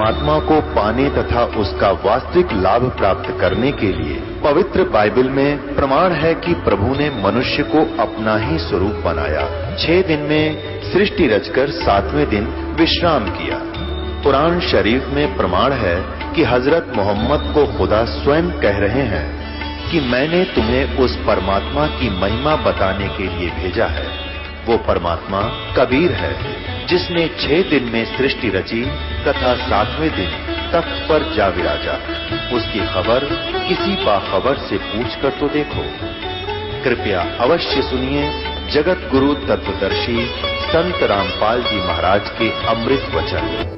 परमात्मा को पाने तथा उसका वास्तविक लाभ प्राप्त करने के लिए पवित्र बाइबल में प्रमाण है कि प्रभु ने मनुष्य को अपना ही स्वरूप बनाया। 6 दिन में सृष्टि रचकर 7वें दिन विश्राम किया। कुरान शरीफ में प्रमाण है कि हजरत मोहम्मद को खुदा स्वयं कह रहे हैं कि मैंने तुम्हें उस परमात्मा की महिमा बताने के लिए भेजा है। वो परमात्मा कबीर है जिसने 6 दिन में सृष्टि रची तथा 7वें दिन तख्त पर जा विराजा। उसकी खबर किसी बाखबर से पूछकर तो देखो। कृपया अवश्य सुनिए जगत गुरु तत्वदर्शी संत रामपाल जी महाराज के अमृत वचन।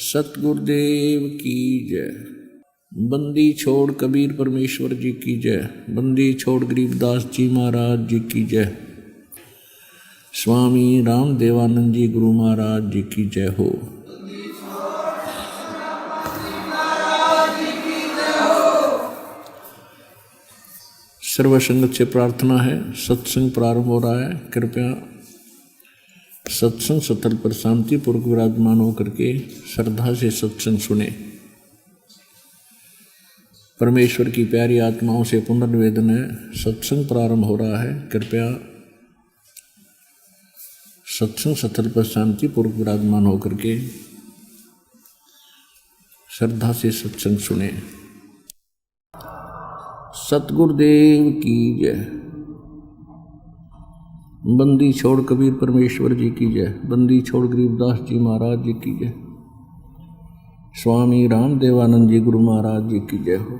सतगुरुदेव की जय। बंदी छोड़ कबीर परमेश्वर जी की जय। बंदी छोड़ गरीबदास जी महाराज जी की जय। स्वामी राम देवानंद जी गुरु महाराज जी की जय हो। सर्वसंगत से प्रार्थना है। सत्संग प्रारंभ हो रहा है। कृपया सत्संग स्थल पर शांतिपूर्वक विराजमान होकर के श्रद्धा से सत्संग सुने। परमेश्वर की प्यारी आत्माओं से पुनर्निवेदन है, सत्संग प्रारंभ हो रहा है। कृपया सत्संग स्थल पर शांतिपूर्वक विराजमान होकर के श्रद्धा से सत्संग सुने। सतगुरुदेव की जय। बंदी छोड़ कबीर परमेश्वर जी की जय। बंदी छोड़ गरीबदास जी महाराज जी की जय। स्वामी राम देवानंद जी गुरु महाराज जी की जय हो।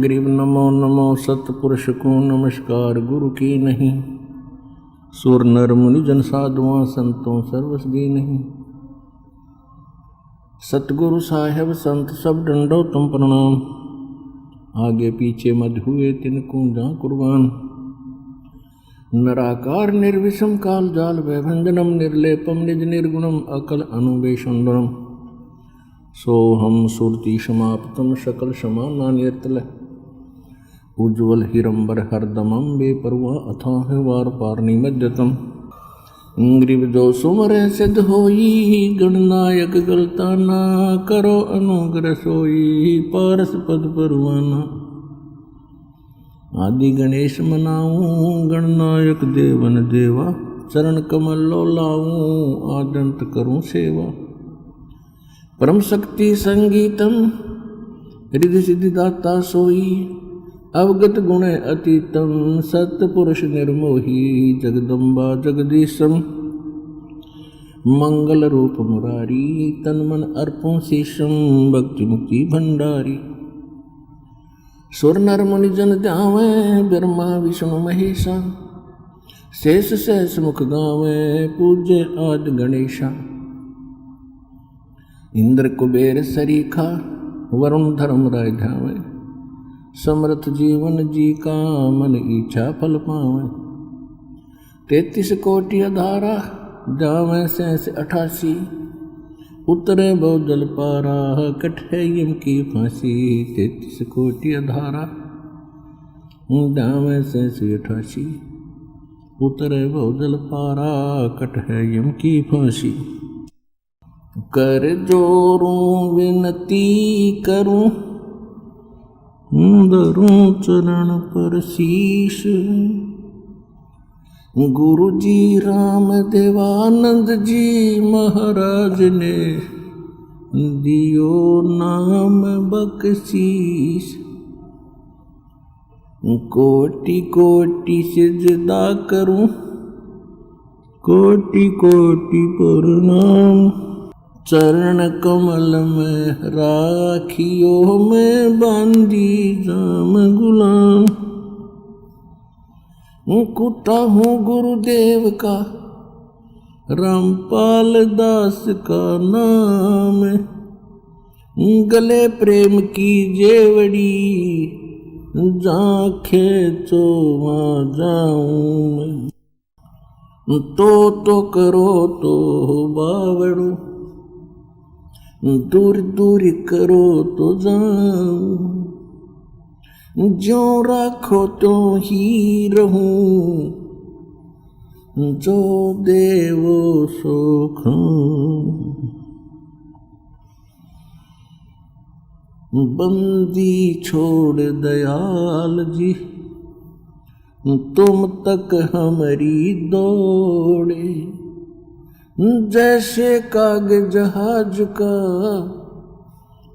गरीब नमो नमो सतपुरुष को नमस्कार गुरु की नहीं। सुर नर मुनि जन साधुआं संतों सर्वस दी नहीं। सतगुरु साहेब संत सब डंडो तुम प्रणाम। आगे पीछे मत हुए तिनको जा कुर्बान। नराकार निर्विषम काल जाल वैभंजनम निर्लेपम निज निर्गुणम अकल अनुवेशुंडरम। सोहम सुरति समाप्तम सकल समाना निर्तल। उज्ज्वल हिरंबर हरदमम बेपरवा अथाह वार पार निमज्जतम। ग्रीव जो सुमर सिद्ध होई गणनायक गलता ना करो अनुग्रह सोई पारस पद परवाना। आदि गणेश मनाऊं गणनायक देवन देवा। चरण कमल लो लाऊं आदंत करूं सेवा। परम शक्ति संगीतम रिद्धि सिद्धि दाता सोई। अवगत गुण अतीतम सत्पुरुष निर्मोही। जगदम्बा जगदीशम मंगल रूप मुरारी। तन मन अर्पों शीशम भक्ति मुक्ति भंडारी। सुर नर मुनि जन ध्यावे ब्रह्मा विष्णु महेशा। शेष सहस मुख गावे पूज्य आदि गणेशा। इंद्र कुबेर सरीखा वरुण धर्म राय ध्यावे। समर्थ जीवन जी का मन इच्छा फल पावे। 33 कोटि अधारा जावे 88। उतरे बहुजल पारा कटे यम की फांसी। 33 कोटि अधारा जावे 88। उतरे बहुजल पारा कटे यम की फांसी। कर जोरूं विनती करूं धरूं चरण पर शीश। गुरु जी राम देवानंद जी महाराज ने दियो नाम बख्शीश। कोटि कोटि सिजदा करूं कोटि कोटि प्रणाम। चरण कमल में राखियो में बांधी जाम गुलाम। कुत्ता हूँ गुरुदेव का रामपाल दास का नाम। गले प्रेम की जेवड़ी जाखे तो वहाँ जाऊं मैं, तो करो तो बावड़ो, दूर दूर करो तो जाऊं, जो राखो तो ही रहूं, जो देवो सो खाऊं। बंदी छोड़ दयाल जी, तुम तक हमारी दौड़े, जैसे कागज जहाज का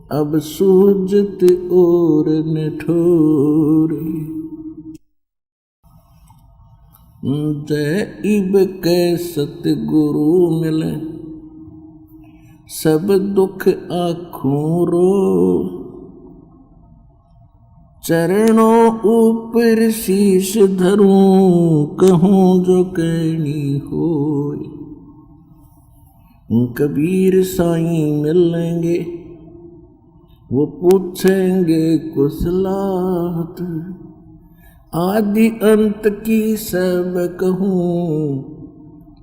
अब सूझत और न ठोरे। जय इब के सतगुरु मिले, सब दुख आँखों रो, चरणों ऊपर शीश धरूं, कहूँ जो कहनी होए। कबीर साईं मिलेंगे, वो पूछेंगे कुशलात, आदि अंत की सब कहूँ,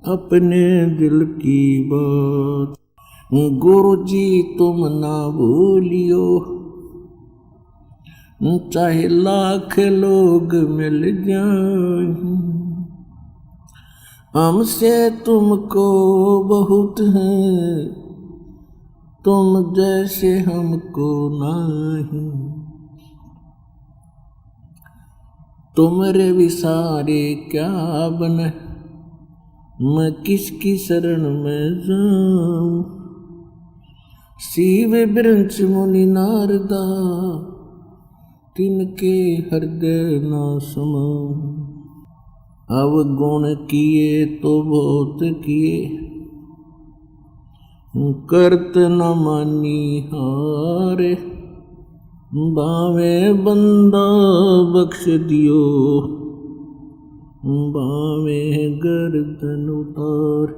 अपने दिल की बात। गुरु जी तुम ना भूलियो, चाहे लाख लोग मिल जाएं, हमसे तुमको बहुत है, तुम जैसे हमको नहीं। तुमरे विसारे क्या बने, मैं किसकी शरण में जाऊं। शिव वृंच मुनि नारदा, तिनके हृदय न समाऊं। अवगुण किए तो बहुत किए, करत न मानी हारे। बावे बंदा बख्श दियो, बावे गर्दन उतार।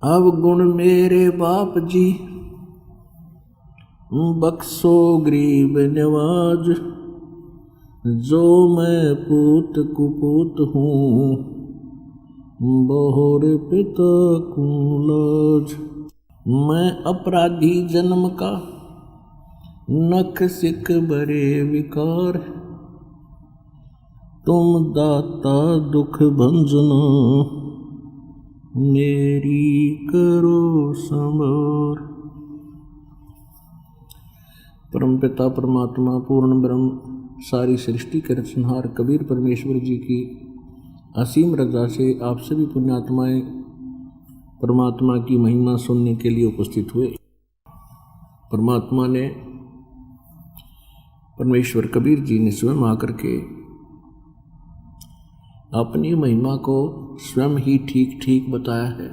अवगुण मेरे बाप जी, बख्शो गरीब नवाज। जो मैं पूत कुपूत हूँ, बहुर पिता को लाज। मैं अपराधी जन्म का, नख सिख बरे विकार। तुम दाता दुख भंजना, मेरी करो संभार। परमपिता परमात्मा पूर्ण ब्रह्म सारी सृष्टि के रचनहार कबीर परमेश्वर जी की असीम रजा से आप सभी पुण्यात्माएं परमात्मा की महिमा सुनने के लिए उपस्थित हुए। परमात्मा ने, परमेश्वर कबीर जी ने स्वयं आकर के अपनी महिमा को स्वयं ही ठीक ठीक बताया है।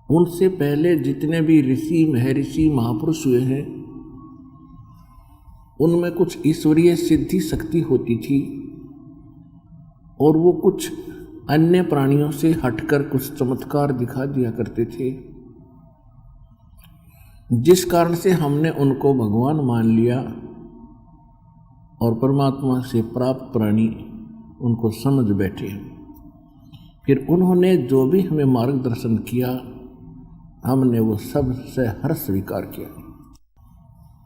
उनसे पहले जितने भी ऋषि महर्षि महापुरुष हुए हैं, उनमें कुछ ईश्वरीय सिद्धि शक्ति होती थी और वो कुछ अन्य प्राणियों से हटकर कुछ चमत्कार दिखा दिया करते थे, जिस कारण से हमने उनको भगवान मान लिया और परमात्मा से प्राप्त प्राणी उनको समझ बैठे। फिर उन्होंने जो भी हमें मार्गदर्शन किया, हमने वो सब से हर्ष स्वीकार किया।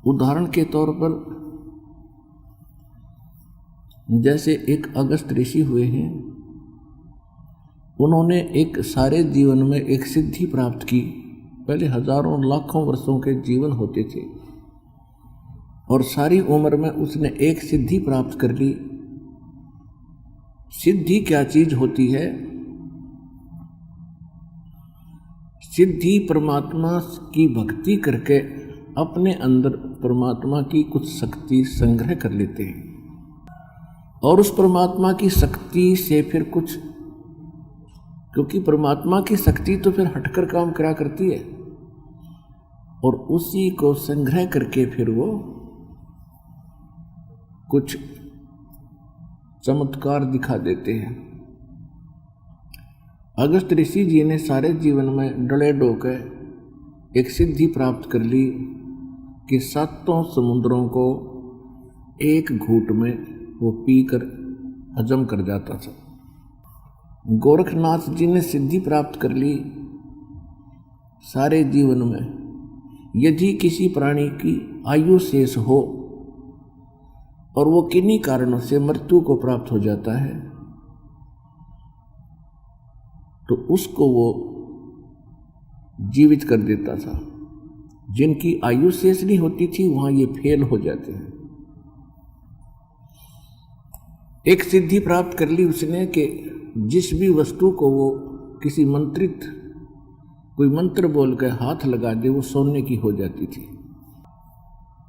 उदाहरण के तौर पर जैसे एक अगस्त ऋषि हुए हैं, उन्होंने एक सारे जीवन में एक सिद्धि प्राप्त की। पहले हजारों लाखों वर्षों के जीवन होते थे और सारी उम्र में उसने एक सिद्धि प्राप्त कर ली। सिद्धि क्या चीज होती है? सिद्धि परमात्मा की भक्ति करके अपने अंदर परमात्मा की कुछ शक्ति संग्रह कर लेते हैं और उस परमात्मा की शक्ति से फिर कुछ, क्योंकि परमात्मा की शक्ति तो फिर हटकर काम करा करती है, और उसी को संग्रह करके फिर वो कुछ चमत्कार दिखा देते हैं। अगस्त ऋषि जी ने सारे जीवन में डले डोके एक सिद्धि प्राप्त कर ली कि 7 समुद्रों को एक घूंट में वो पीकर हजम कर जाता था। गोरखनाथ जी ने सिद्धि प्राप्त कर ली सारे जीवन में यदि किसी प्राणी की आयु शेष हो और वो किन्हीं कारणों से मृत्यु को प्राप्त हो जाता है तो उसको वो जीवित कर देता था। जिनकी आयु शेष नहीं होती थी वहां ये फेल हो जाते हैं। एक सिद्धि प्राप्त कर ली उसने कि जिस भी वस्तु को वो किसी मंत्रित कोई मंत्र बोल कर हाथ लगा दे वो सोने की हो जाती थी।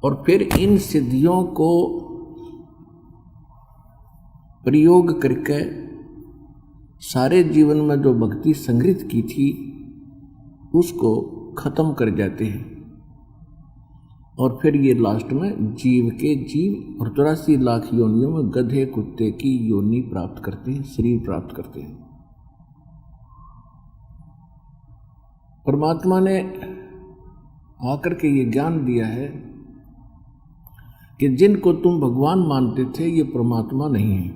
और फिर इन सिद्धियों को प्रयोग करके सारे जीवन में जो भक्ति संग्रहित की थी उसको खत्म कर जाते हैं। और फिर ये लास्ट में जीव के जीव और 84 लाख योनियों में गधे कुत्ते की योनि प्राप्त करते हैं, शरीर प्राप्त करते हैं। परमात्मा ने आकर के ये ज्ञान दिया है कि जिनको तुम भगवान मानते थे ये परमात्मा नहीं है।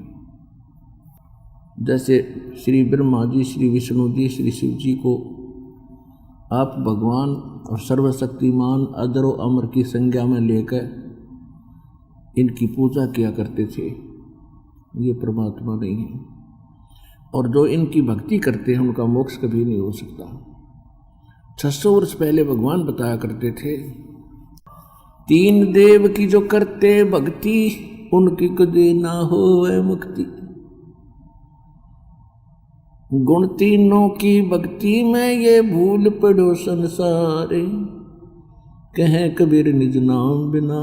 जैसे श्री ब्रह्मा जी, श्री विष्णु जी, श्री शिव जी को आप भगवान और सर्वशक्तिमान अजर व अमर की संज्ञा में लेकर इनकी पूजा किया करते थे, ये परमात्मा नहीं है। और जो इनकी भक्ति करते हैं उनका मोक्ष कभी नहीं हो सकता। 600 वर्ष पहले भगवान बताया करते थे 3 देव की जो करते भक्ति उनकी कदे ना होवे मुक्ति। गुण तीनों की भक्ति में ये भूल पड़ो संसारे, कहे कबीर निज नाम बिना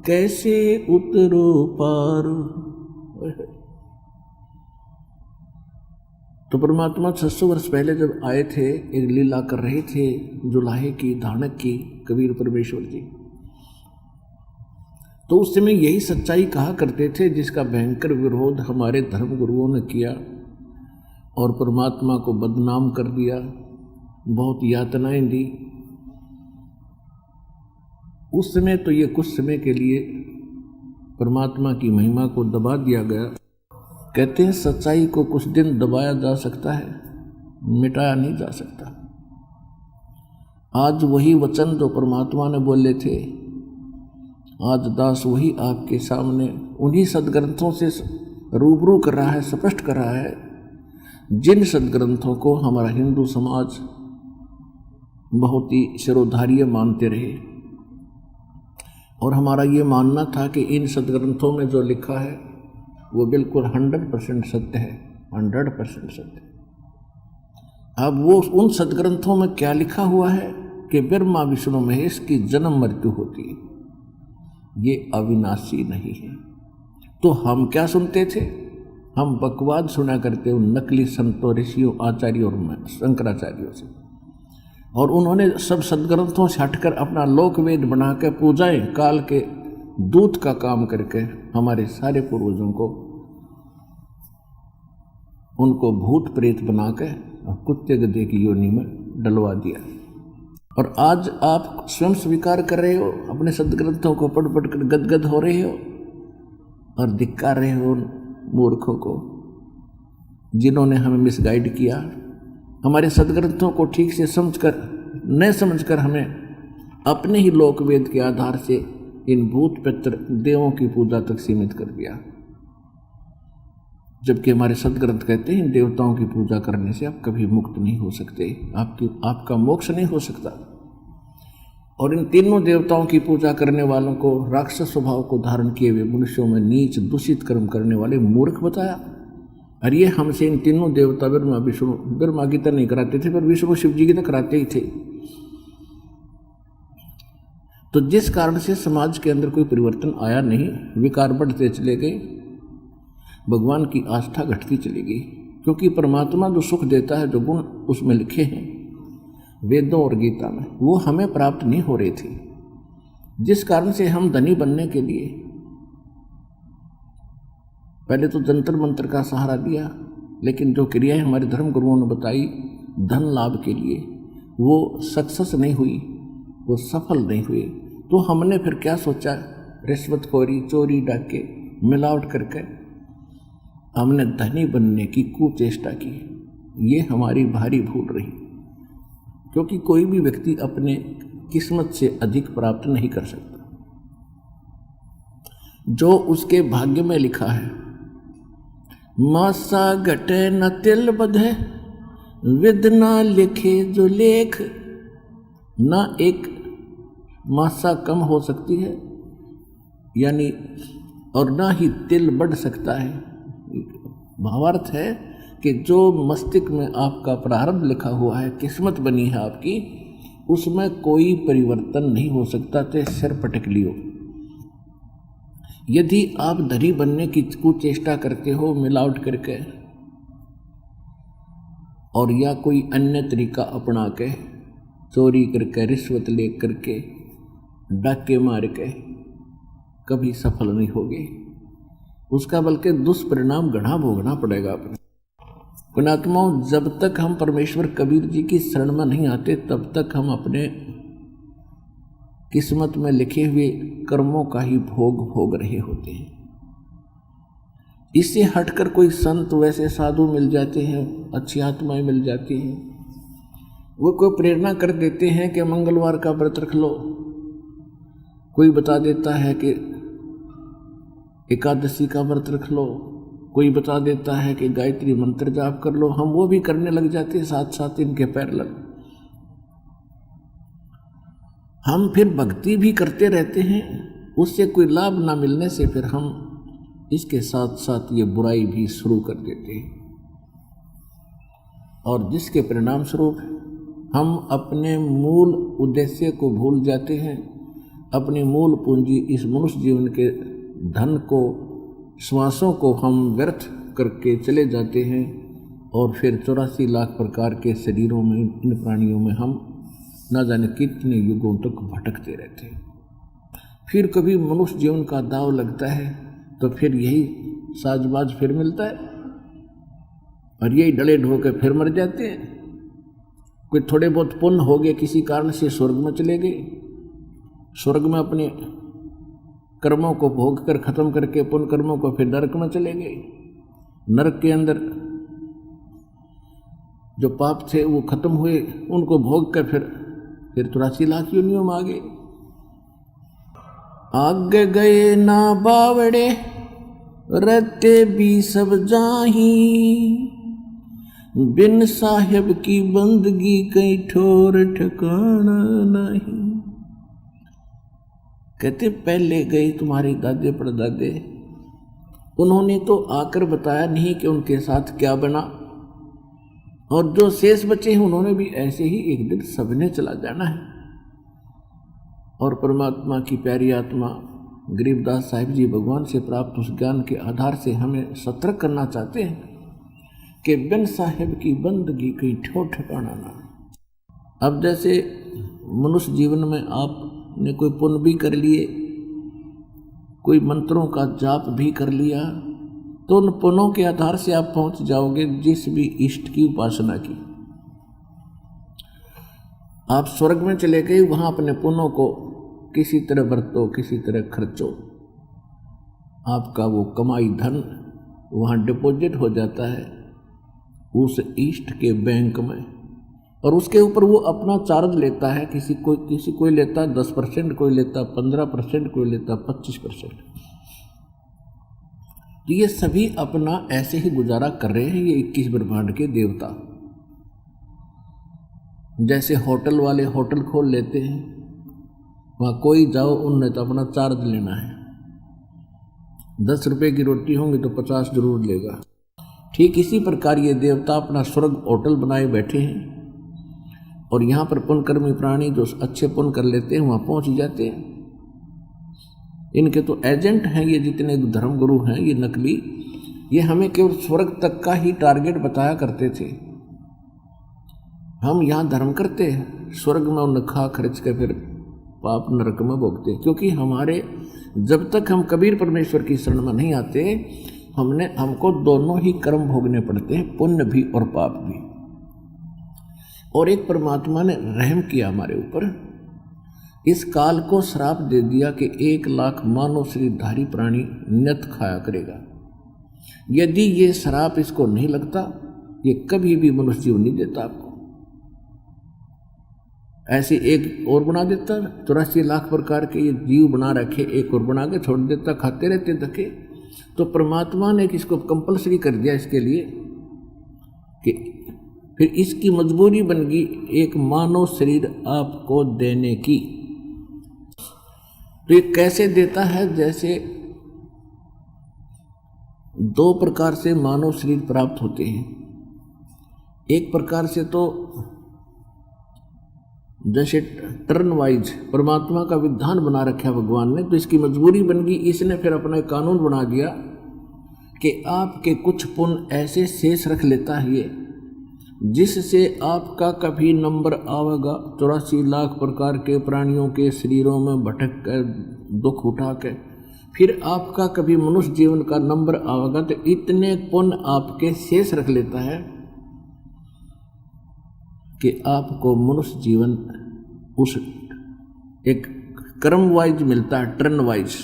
कैसे उतरो पार। तो परमात्मा 600 वर्ष पहले जब आए थे एक लीला कर रहे थे जुलाहे की धानक की कबीर परमेश्वर जी, तो उस समय यही सच्चाई कहा करते थे जिसका भयंकर विरोध हमारे धर्म गुरुओं ने किया और परमात्मा को बदनाम कर दिया, बहुत यातनाएं दी। उस समय तो ये कुछ समय के लिए परमात्मा की महिमा को दबा दिया गया। कहते हैं सच्चाई को कुछ दिन दबाया जा सकता है, मिटाया नहीं जा सकता। आज वही वचन जो परमात्मा ने बोले थे, आज दास वही आपके सामने उन्हीं सदग्रंथों से रूबरू कर रहा है, स्पष्ट कर रहा है, जिन सदग्रंथों को हमारा हिंदू समाज बहुत ही शिरोधार्य मानते रहे। और हमारा ये मानना था कि इन सदग्रंथों में जो लिखा है वो बिल्कुल 100% सत्य है, 100% सत्य। अब वो उन सदग्रंथों में क्या लिखा हुआ है कि ब्रह्मा विष्णु महेश की जन्म मृत्यु होती है, ये अविनाशी नहीं है। तो हम क्या सुनते थे? हम बकवाद सुना करते उन नकली संतों, ऋषियों, आचार्यों और शंकराचार्यों से। और उन्होंने सब सदग्रंथों से हटकर अपना लोक वेद बना के पूजाएं काल के दूत का काम करके हमारे सारे पूर्वजों को उनको भूत प्रेत बना के और कुत्ते गधे की योनि में डलवा दिया। और आज आप स्वयं स्वीकार कर रहे हो, अपने सदग्रंथों को पढ़ पढ़ कर गदगद हो रहे हो और धिक्कार रहे हो उन मूर्खों को जिन्होंने हमें मिसगाइड किया। हमारे सदग्रंथों को ठीक से समझकर न समझकर हमें अपने ही लोक वेद के आधार से इन भूत पितर देवों की पूजा तक सीमित कर दिया। जबकि हमारे सदग्रंथ कहते हैं इन देवताओं की पूजा करने से आप कभी मुक्त नहीं हो सकते, आपका मोक्ष नहीं हो सकता। और इन तीनों देवताओं की पूजा करने वालों को राक्षस स्वभाव को धारण किए हुए मनुष्यों में नीच दूषित कर्म करने वाले मूर्ख बताया। और ये हमसे इन तीनों देवता ब्रह्मा विष्णु, ब्रह्मा की तरह नहीं कराते थे पर विष्णु शिव जी की तरह कराते ही थे। तो जिस कारण से समाज के अंदर कोई परिवर्तन आया नहीं, विकार बढ़ते चले गए, भगवान की आस्था घटती चली गई। क्योंकि परमात्मा जो सुख देता है, जो गुण उसमें लिखे हैं वेदों और गीता में, वो हमें प्राप्त नहीं हो रही थी। जिस कारण से हम धनी बनने के लिए पहले तो जंतर मंत्र का सहारा दिया, लेकिन जो क्रियाएं हमारे धर्म गुरुओं ने बताई धन लाभ के लिए, वो सक्सेस नहीं हुई, वो सफल नहीं हुए, तो हमने फिर क्या सोचा, रिश्वतखोरी, चोरी, डाके, मिलावट करके हमने धनी बनने की कुचेष्टा की। ये हमारी भारी भूल रही, क्योंकि कोई भी व्यक्ति अपने किस्मत से अधिक प्राप्त नहीं कर सकता। जो उसके भाग्य में लिखा है, मासा घटे न तिल बधे, विद ना लिखे जो लेख। ना एक मासा कम हो सकती है यानी, और ना ही तिल बढ़ सकता है। भावार्थ है कि जो मस्तिष्क में आपका प्रारब्ध लिखा हुआ है, किस्मत बनी है आपकी, उसमें कोई परिवर्तन नहीं हो सकता, चाहे सिर पटक लियो। यदि आप धनी बनने की कुचेष्टा करते हो मिलावट करके, और या कोई अन्य तरीका अपना के, चोरी करके, रिश्वत ले करके, डाके मार के, कभी सफल नहीं होगे। उसका बल्कि दुष्परिणाम घना भोगना पड़ेगा अपने। पुण्यात्माओं, जब तक हम परमेश्वर कबीर जी की शरण में नहीं आते, तब तक हम अपने किस्मत में लिखे हुए कर्मों का ही भोग रहे होते हैं। इससे हटकर कोई संत, वैसे साधु मिल जाते हैं, अच्छी आत्माएं मिल जाती हैं, वो कोई प्रेरणा कर देते हैं कि मंगलवार का व्रत रख लो, कोई बता देता है कि एकादशी का व्रत रख लो, कोई बता देता है कि गायत्री मंत्र जाप कर लो। हम वो भी करने लग जाते हैं साथ साथ इनके पैरेलल। हम फिर भक्ति भी करते रहते हैं, उससे कोई लाभ ना मिलने से फिर हम इसके साथ साथ ये बुराई भी शुरू कर देते हैं, और जिसके परिणाम स्वरूप हम अपने मूल उद्देश्य को भूल जाते हैं। अपनी मूल पूंजी, इस मनुष्य जीवन के धन को, श्वासों को हम व्यर्थ करके चले जाते हैं, और फिर 84 लाख प्रकार के शरीरों में, इन प्राणियों में हम न जाने कितने युगों तक भटकते रहते हैं। फिर कभी मनुष्य जीवन का दाव लगता है तो फिर यही साजबाज फिर मिलता है, और यही डले ढोके फिर मर जाते हैं। कोई थोड़े बहुत पुण्य हो गए, किसी कारण से स्वर्ग में चले गए, स्वर्ग में अपने कर्मों को भोग कर खत्म करके पुण्य कर्मों को फिर नरक में चले गए। नरक के अंदर जो पाप थे वो खत्म हुए, उनको भोग कर फिर 83 लाख योनियों में आ गए। आगे गए ना बावड़े, रहते भी सब जाही, बिन साहिब की बंदगी कहीं ठोर ठिकाना नहीं। कहते पहले गए तुम्हारे दादे परदादे, उन्होंने तो आकर बताया नहीं कि उनके साथ क्या बना, और जो शेष बचे हैं उन्होंने भी ऐसे ही एक दिन सबने चला जाना है। और परमात्मा की प्यारी आत्मा गरीबदास साहिब जी भगवान से प्राप्त उस ज्ञान के आधार से हमें सतर्क करना चाहते हैं कि बिन साहिब की बंदगी कहीं ठोर ठिकाना ना। अब जैसे मनुष्य जीवन में आपने कोई पुण्य भी कर लिए, कोई मंत्रों का जाप भी कर लिया, तो उन पुण्यों के आधार से आप पहुंच जाओगे जिस भी इष्ट की उपासना की। आप स्वर्ग में चले गए, वहां अपने पुण्यों को किसी तरह बरतो, किसी तरह खर्चो, आपका वो कमाई धन वहां डिपॉजिट हो जाता है उस इष्ट के बैंक में, और उसके ऊपर वो अपना चार्ज लेता है। किसी कोई लेता 10%, कोई लेता 15%, कोई लेता 25%। तो ये सभी अपना ऐसे ही गुजारा कर रहे हैं, ये 21 ब्रह्मांड के देवता। जैसे होटल वाले होटल खोल लेते हैं, वहाँ कोई जाओ, उनने तो अपना चार्ज लेना है। 10 रुपये की रोटी होंगी तो 50 जरूर लेगा। ठीक इसी प्रकार ये देवता अपना स्वर्ग होटल बनाए बैठे हैं, और यहाँ पर पुण्यकर्मी प्राणी जो अच्छे पुण्य कर लेते हैं वहाँ पहुँच जाते हैं। इनके तो एजेंट हैं ये जितने धर्मगुरु हैं, ये नकली, ये हमें केवल स्वर्ग तक का ही टारगेट बताया करते थे। हम यहाँ धर्म करते हैं, स्वर्ग में उन्हें खा खर्च के फिर पाप नरक में भोगते हैं। क्योंकि हमारे जब तक हम कबीर परमेश्वर की शरण में नहीं आते, हमको दोनों ही कर्म भोगने पड़ते हैं, पुण्य भी और पाप भी। और एक परमात्मा ने रहम किया हमारे ऊपर, इस काल को श्राप दे दिया कि 1,00,000 मानव शरीरधारी प्राणी नियत खाया करेगा। यदि ये श्राप इसको नहीं लगता, ये कभी भी मनुष्य जीवन नहीं देता आपको। ऐसे एक और बना देता, 84 लाख प्रकार के ये जीव बना रखे, एक और बना के छोड़ देता, खाते रहते धक्के। तो परमात्मा ने किसको कंपल्सरी कर दिया इसके लिए कि फिर इसकी मजबूरी बन गई एक मानव शरीर आपको देने की। तो ये कैसे देता है? जैसे 2 प्रकार से मानव शरीर प्राप्त होते हैं। एक प्रकार से तो जैसे टर्न वाइज परमात्मा का विधान बना रखा भगवान ने, तो इसकी मजबूरी बन गई। इसने फिर अपना एक कानून बना दिया कि आपके कुछ पुण्य ऐसे शेष रख लेता है ये, जिससे आपका कभी नंबर आवेगा 84 लाख प्रकार के प्राणियों के शरीरों में भटक कर दुख उठा के फिर आपका कभी मनुष्य जीवन का नंबर आवेगा, तो इतने पुण्य आपके शेष रख लेता है कि आपको मनुष्य जीवन उस एक क्रम वाइज मिलता है, टर्न वाइज,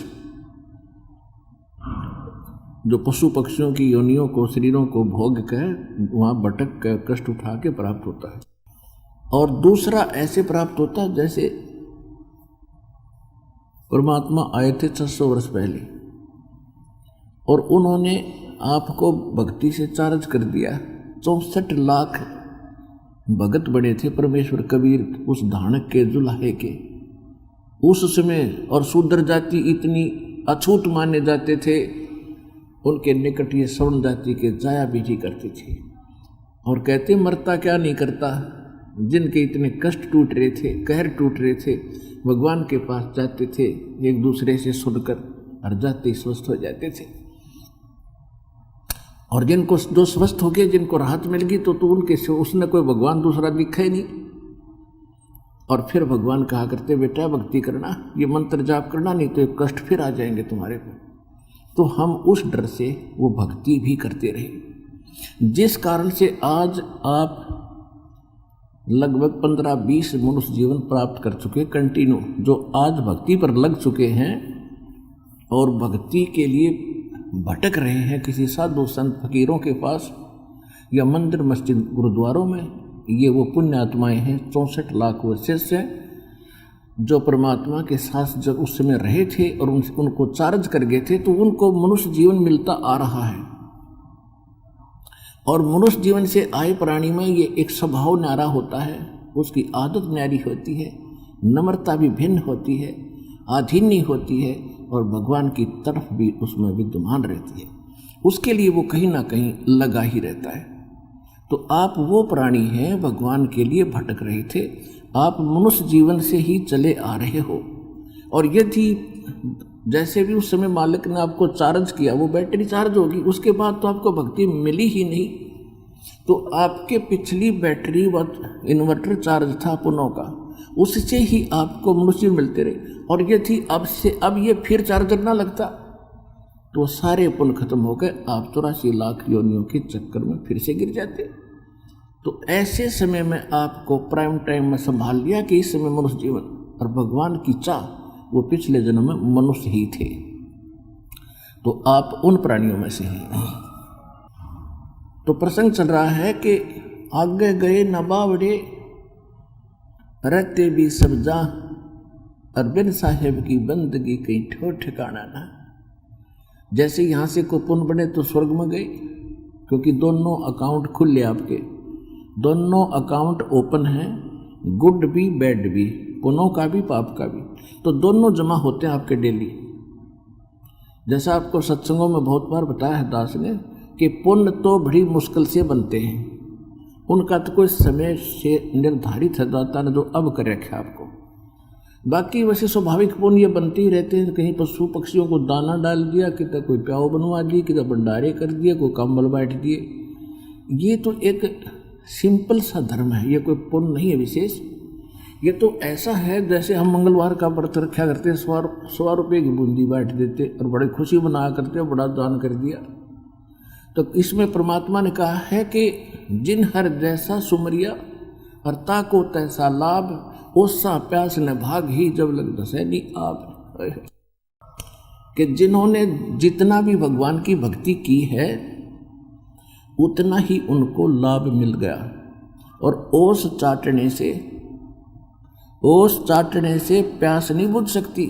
जो पशु पक्षियों की योनियों को शरीरों को भोग कर वहाँ भटक कर कष्ट उठा के प्राप्त होता है। और दूसरा ऐसे प्राप्त होता है जैसे परमात्मा आए थे 600 वर्ष पहले और उन्होंने आपको भक्ति से चार्ज कर दिया। 64 लाख भगत बने थे परमेश्वर कबीर उस धानक के जुलाहे के उस समय, और शूद्र जाति इतनी अछूत माने जाते थे, उनके निकट ये सवर्ण जाति के जाया बीजी करती थी और कहते मरता क्या नहीं करता। जिनके इतने कष्ट टूट रहे थे, कहर टूट रहे थे, भगवान के पास जाते थे, एक दूसरे से सुनकर और जाते स्वस्थ हो जाते थे। और जिनको जो स्वस्थ हो गए, जिनको राहत मिल गई, तो उनके से उसने कोई भगवान दूसरा दिखा ही नहीं। और फिर भगवान कहा करते बेटा भक्ति करना, ये मंत्र जाप करना, नहीं तो ये कष्ट फिर आ जाएंगे तुम्हारे को। तो हम उस डर से वो भक्ति भी करते रहे, जिस कारण से आज आप लगभग 15-20 मनुष्य जीवन प्राप्त कर चुके कंटिन्यू, जो आज भक्ति पर लग चुके हैं और भक्ति के लिए भटक रहे हैं किसी साधु संत फकीरों के पास या मंदिर मस्जिद गुरुद्वारों में। ये वो पुण्य आत्माएं हैं 64 लाख वर्षों से, जो परमात्मा के साथ जब उस समय रहे थे और उनको चार्ज कर गए थे, तो उनको मनुष्य जीवन मिलता आ रहा है। और मनुष्य जीवन से आए प्राणी में ये एक स्वभाव न्यारा होता है, उसकी आदत न्यारी होती है, नम्रता भी भिन्न होती है, आधीन्य होती है और भगवान की तरफ भी उसमें विद्यमान रहती है। उसके लिए वो कहीं ना कहीं लगा ही रहता है। तो आप वो प्राणी हैं, भगवान के लिए भटक रहे थे, आप मनुष्य जीवन से ही चले आ रहे हो। और यदि जैसे भी उस समय मालिक ने आपको चार्ज किया, वो बैटरी चार्ज होगी, उसके बाद तो आपको भक्ति मिली ही नहीं। तो आपके पिछली बैटरी व इन्वर्टर चार्ज था पुनः का, उससे ही आपको मनुष्य मिलते रहे। और यदि अब ये फिर चार्जर ना लगता तो सारे पुण्य खत्म हो गए, आप 84 लाख योनियों के चक्कर में फिर से गिर जाते। तो ऐसे समय में आपको प्राइम टाइम में संभाल लिया कि इस समय मनुष्य जीवन और भगवान की चाह, वो पिछले जन्म में मनुष्य ही थे। तो आप उन प्राणियों में से हैं। तो प्रसंग चल रहा है कि आगे गए न बावड़े रहते भी सब जा, अरबिन साहेब की बंदगी कहीं ठोर ठिकाना ना। जैसे यहाँ से को पुण्य बने तो स्वर्ग में गए, क्योंकि दोनों अकाउंट खुले, आपके दोनों अकाउंट ओपन हैं, गुड भी बैड भी, पुण्यों का भी पाप का भी, तो दोनों जमा होते हैं आपके डेली। जैसा आपको सत्संगों में बहुत बार बताया है दास ने कि पुण्य तो बड़ी मुश्किल से बनते हैं, उनका तो कोई समय से निर्धारित है दाता ने जो अब कर रखा आपको। बाकी वैसे स्वाभाविक पुण्य ये बनते ही रहते हैं। कहीं पशु पक्षियों को दाना डाल दिया, कितना कोई प्याऊ बनवा दिए, कितना भंडारे कर दिए, कोई कंबल बैठ दिए, ये तो एक सिंपल सा धर्म है, ये कोई पुण्य नहीं है विशेष। ये तो ऐसा है जैसे हम मंगलवार का व्रत रखा करते हैं, 100 रुपये की बूंदी बैठ देते और बड़ी खुशी मनाया करते, बड़ा दान कर दिया। तो इसमें परमात्मा ने कहा है कि जिन हर जैसा सुमरिया और ताको तैसा लाभ ओसा प्यास न भाग ही जब लग दसैनी आप। कि जिन्होंने जितना भी भगवान की भक्ति की है उतना ही उनको लाभ मिल गया। और ओस चाटने से प्यास नहीं बुझ सकती।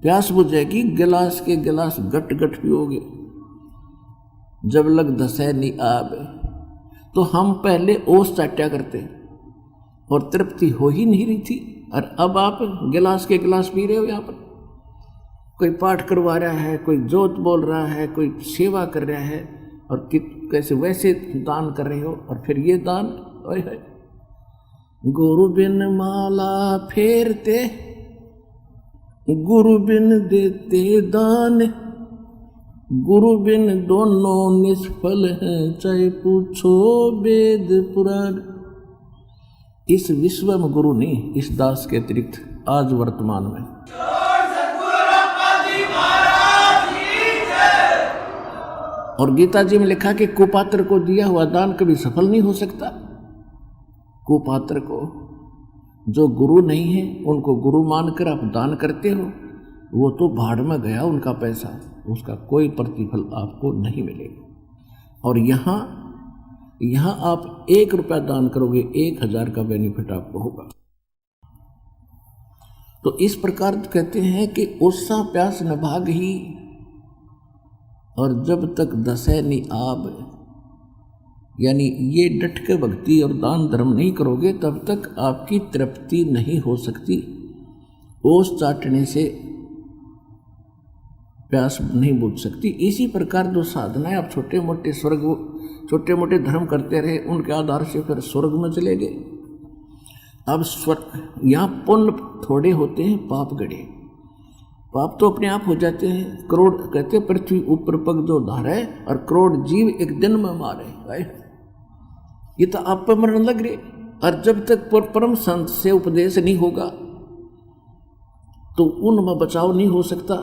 प्यास बुझेगी गिलास के गिलास गट गट पियोगे। जब लग दसैनी आब, तो हम पहले ओस चाटा करते और तृप्ति हो ही नहीं रही थी, और अब आप गिलास के गिलास पी रहे हो। यहाँ पर कोई पाठ करवा रहा है, कोई जोत बोल रहा है, कोई सेवा कर रहा है, और कैसे वैसे दान कर रहे हो। और फिर ये दान, ओए है, गुरु बिन माला फेरते, गुरु बिन देते दान, गुरु बिन दोनों निष्फल हैं, चाहे पूछो वेद पुराण। इस विश्व में गुरु नहीं, इस दास के अतिरिक्त आज वर्तमान में। और गीता जी में लिखा कि कुपात्र को दिया हुआ दान कभी सफल नहीं हो सकता। कुपात्र को, जो गुरु नहीं है उनको गुरु मानकर आप दान करते हो, वो तो भाड़ में गया उनका पैसा, उसका कोई प्रतिफल आपको नहीं मिलेगा। और यहाँ आप 1 रुपया दान करोगे, 1000 का बेनिफिट आपको होगा। तो इस प्रकार कहते हैं कि ओसा प्यास न भाग ही, और जब तक दसैनी आब, यानी ये डट के भक्ति और दान धर्म नहीं करोगे तब तक आपकी तृप्ति नहीं हो सकती। ओस चाटने से प्यास नहीं बुझ सकती। इसी प्रकार जो साधनाएं आप छोटे मोटे धर्म करते रहे, उनके आधार से फिर स्वर्ग में चले गए। अब स्वर्ग, यहाँ पुण्य थोड़े होते हैं, पाप गड़े। पाप तो अपने आप हो जाते हैं। करोड़ कहते पृथ्वी ऊपर पग जो धारे, और करोड़ जीव एक दिन में मारे। ये तो आप पर मरण लग रहे। और जब तक परम संत से उपदेश नहीं होगा तो उनमें बचाव नहीं हो सकता,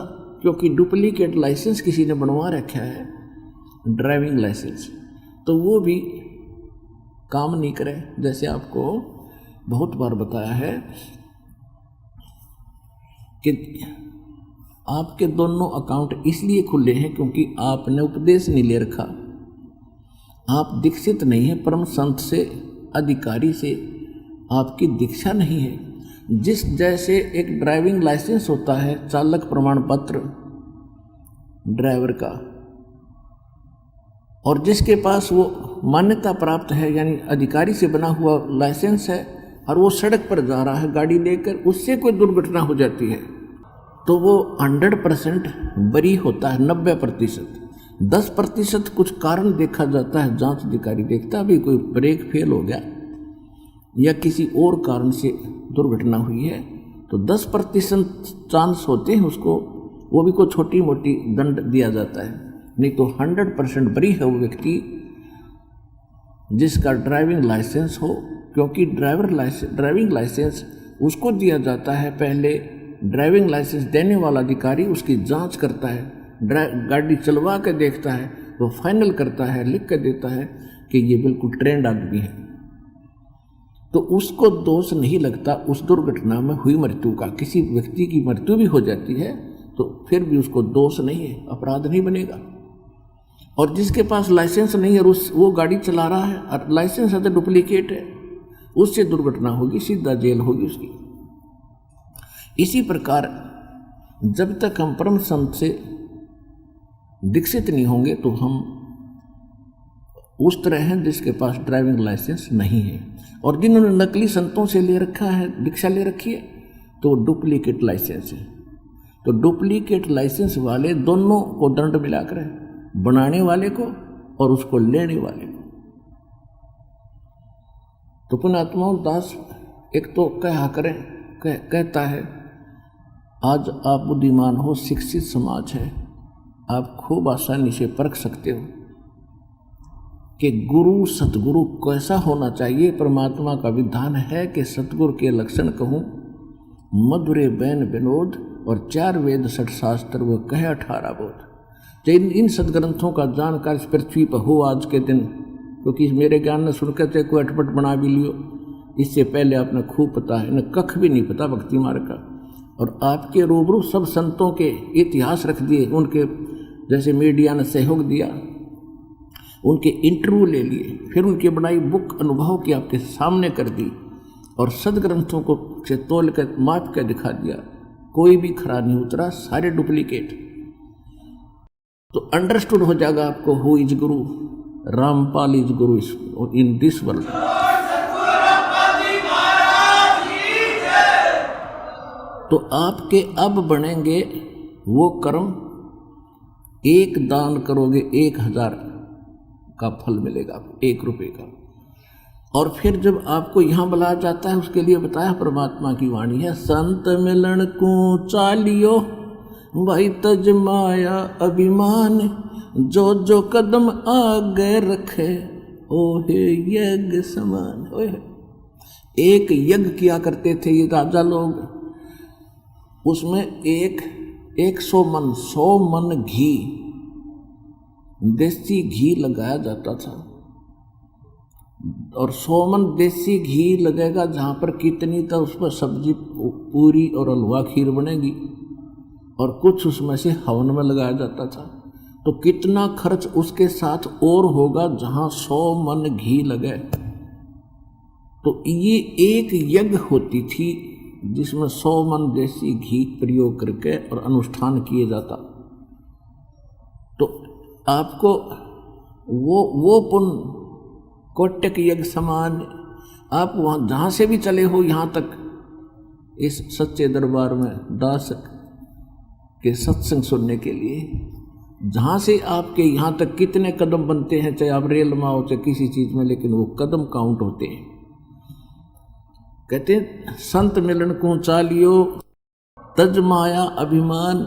क्योंकि डुप्लीकेट लाइसेंस किसी ने बनवा रखा है, ड्राइविंग लाइसेंस, तो वो भी काम नहीं करे। जैसे आपको बहुत बार बताया है कि आपके दोनों अकाउंट इसलिए खुले हैं क्योंकि आपने उपदेश नहीं ले रखा। आप दीक्षित नहीं है, परम संत से, अधिकारी से आपकी दीक्षा नहीं है। जिस जैसे एक ड्राइविंग लाइसेंस होता है, चालक प्रमाण पत्र ड्राइवर का, और जिसके पास वो मान्यता प्राप्त है, यानी अधिकारी से बना हुआ लाइसेंस है, और वो सड़क पर जा रहा है गाड़ी लेकर, उससे कोई दुर्घटना हो जाती है तो वो 100% बरी होता है। 90%, 10% कुछ कारण देखा जाता है, जांच अधिकारी देखता है, अभी कोई ब्रेक फेल हो गया या किसी और कारण से दुर्घटना हुई है, तो 10% चांस होते हैं उसको, वो भी कोई छोटी मोटी दंड दिया जाता है। नहीं तो 100% बरी है वो व्यक्ति जिसका ड्राइविंग लाइसेंस हो, क्योंकि ड्राइविंग लाइसेंस उसको दिया जाता है। पहले ड्राइविंग लाइसेंस देने वाला अधिकारी उसकी जांच करता है, गाड़ी चलवा के देखता है, वो फाइनल करता है, लिख कर देता है कि ये बिल्कुल ट्रेंड आदमी है, तो उसको दोष नहीं लगता उस दुर्घटना में हुई मृत्यु का। किसी व्यक्ति की मृत्यु भी हो जाती है तो फिर भी उसको दोष नहीं है, अपराध नहीं बनेगा। और जिसके पास लाइसेंस नहीं है और वो गाड़ी चला रहा है और लाइसेंस है तो डुप्लीकेट है, उससे दुर्घटना होगी, सीधा जेल होगी उसकी। इसी प्रकार जब तक हम परम संत से दीक्षित नहीं होंगे तो हम उस तरह हैं जिसके पास ड्राइविंग लाइसेंस नहीं है। और जिन्होंने नकली संतों से ले रखा है, दीक्षा ले रखी है, तो डुप्लीकेट लाइसेंस है। तो डुप्लीकेट लाइसेंस वाले दोनों को दंड मिला कर है, बनाने वाले को और उसको लेने वाले को। तो पुण्यात्माओं, दास एक तो कहता है आज आप बुद्धिमान हो, शिक्षित समाज है, आप खूब आसानी से परख सकते हो कि गुरु सतगुरु कैसा होना चाहिए। परमात्मा का विधान है कि सतगुरु के लक्षण कहूँ, मधुरे बैन विनोद और 4 वेद 6 शास्त्र वो कहे 18 बोध। तो इन सदग्रंथों का जानकार इस पृथ्वी पर हो आज के दिन, क्योंकि मेरे ज्ञान ने सुनकर चाहे कोई अटपट बना भी लियो, इससे पहले आपने खूब पता है, न कख भी नहीं पता भक्ति मार्ग का। और आपके रूबरू सब संतों के इतिहास रख दिए, उनके जैसे मीडिया ने सहयोग दिया, उनके इंटरव्यू ले लिए, फिर उनकी बनाई बुक अनुभव की आपके सामने कर दी, और सदग्रंथों को से तोल कर माप कर दिखा दिया। कोई भी खरा नहीं उतरा, सारे डुप्लीकेट। तो अंडरस्टूड हो जाएगा आपको who is Guru. Rampal is Guru in this world. तो आपके अब बनेंगे वो कर्म, एक दान करोगे 1000 का फल मिलेगा आपको, 1 रुपये का। और फिर जब आपको यहाँ बुलाया जाता है, उसके लिए बताया परमात्मा की वाणी है, संत मिलन को चालियो भाई तज माया अभिमान, जो जो कदम आगे रखे ओहे यज्ञ समान। ओहे एक यज्ञ किया करते थे ये राजा लोग, उसमें 100 मन 100 मन घी, देसी घी लगाया जाता था। और 100 मन देसी घी लगेगा, जहाँ पर कितनी तो उस पर सब्जी पूरी और हलवा खीर बनेगी, और कुछ उसमें से हवन में लगाया जाता था। तो कितना खर्च उसके साथ और होगा जहाँ 100 मन घी लगे। तो ये एक यज्ञ होती थी जिसमें 100 मन देसी घी प्रयोग करके और अनुष्ठान किए जाता। तो आपको वो पुण्य कोटक यज्ञ समान, आप वहाँ जहाँ से भी चले हो यहाँ तक इस सच्चे दरबार में दास के सत्संग सुनने के लिए, जहाँ से आपके यहाँ तक कितने कदम बनते हैं, चाहे आप रेल में हो चाहे किसी चीज़ में, लेकिन वो कदम काउंट होते हैं। कहते हैं संत मिलन को चालियो तज माया अभिमान,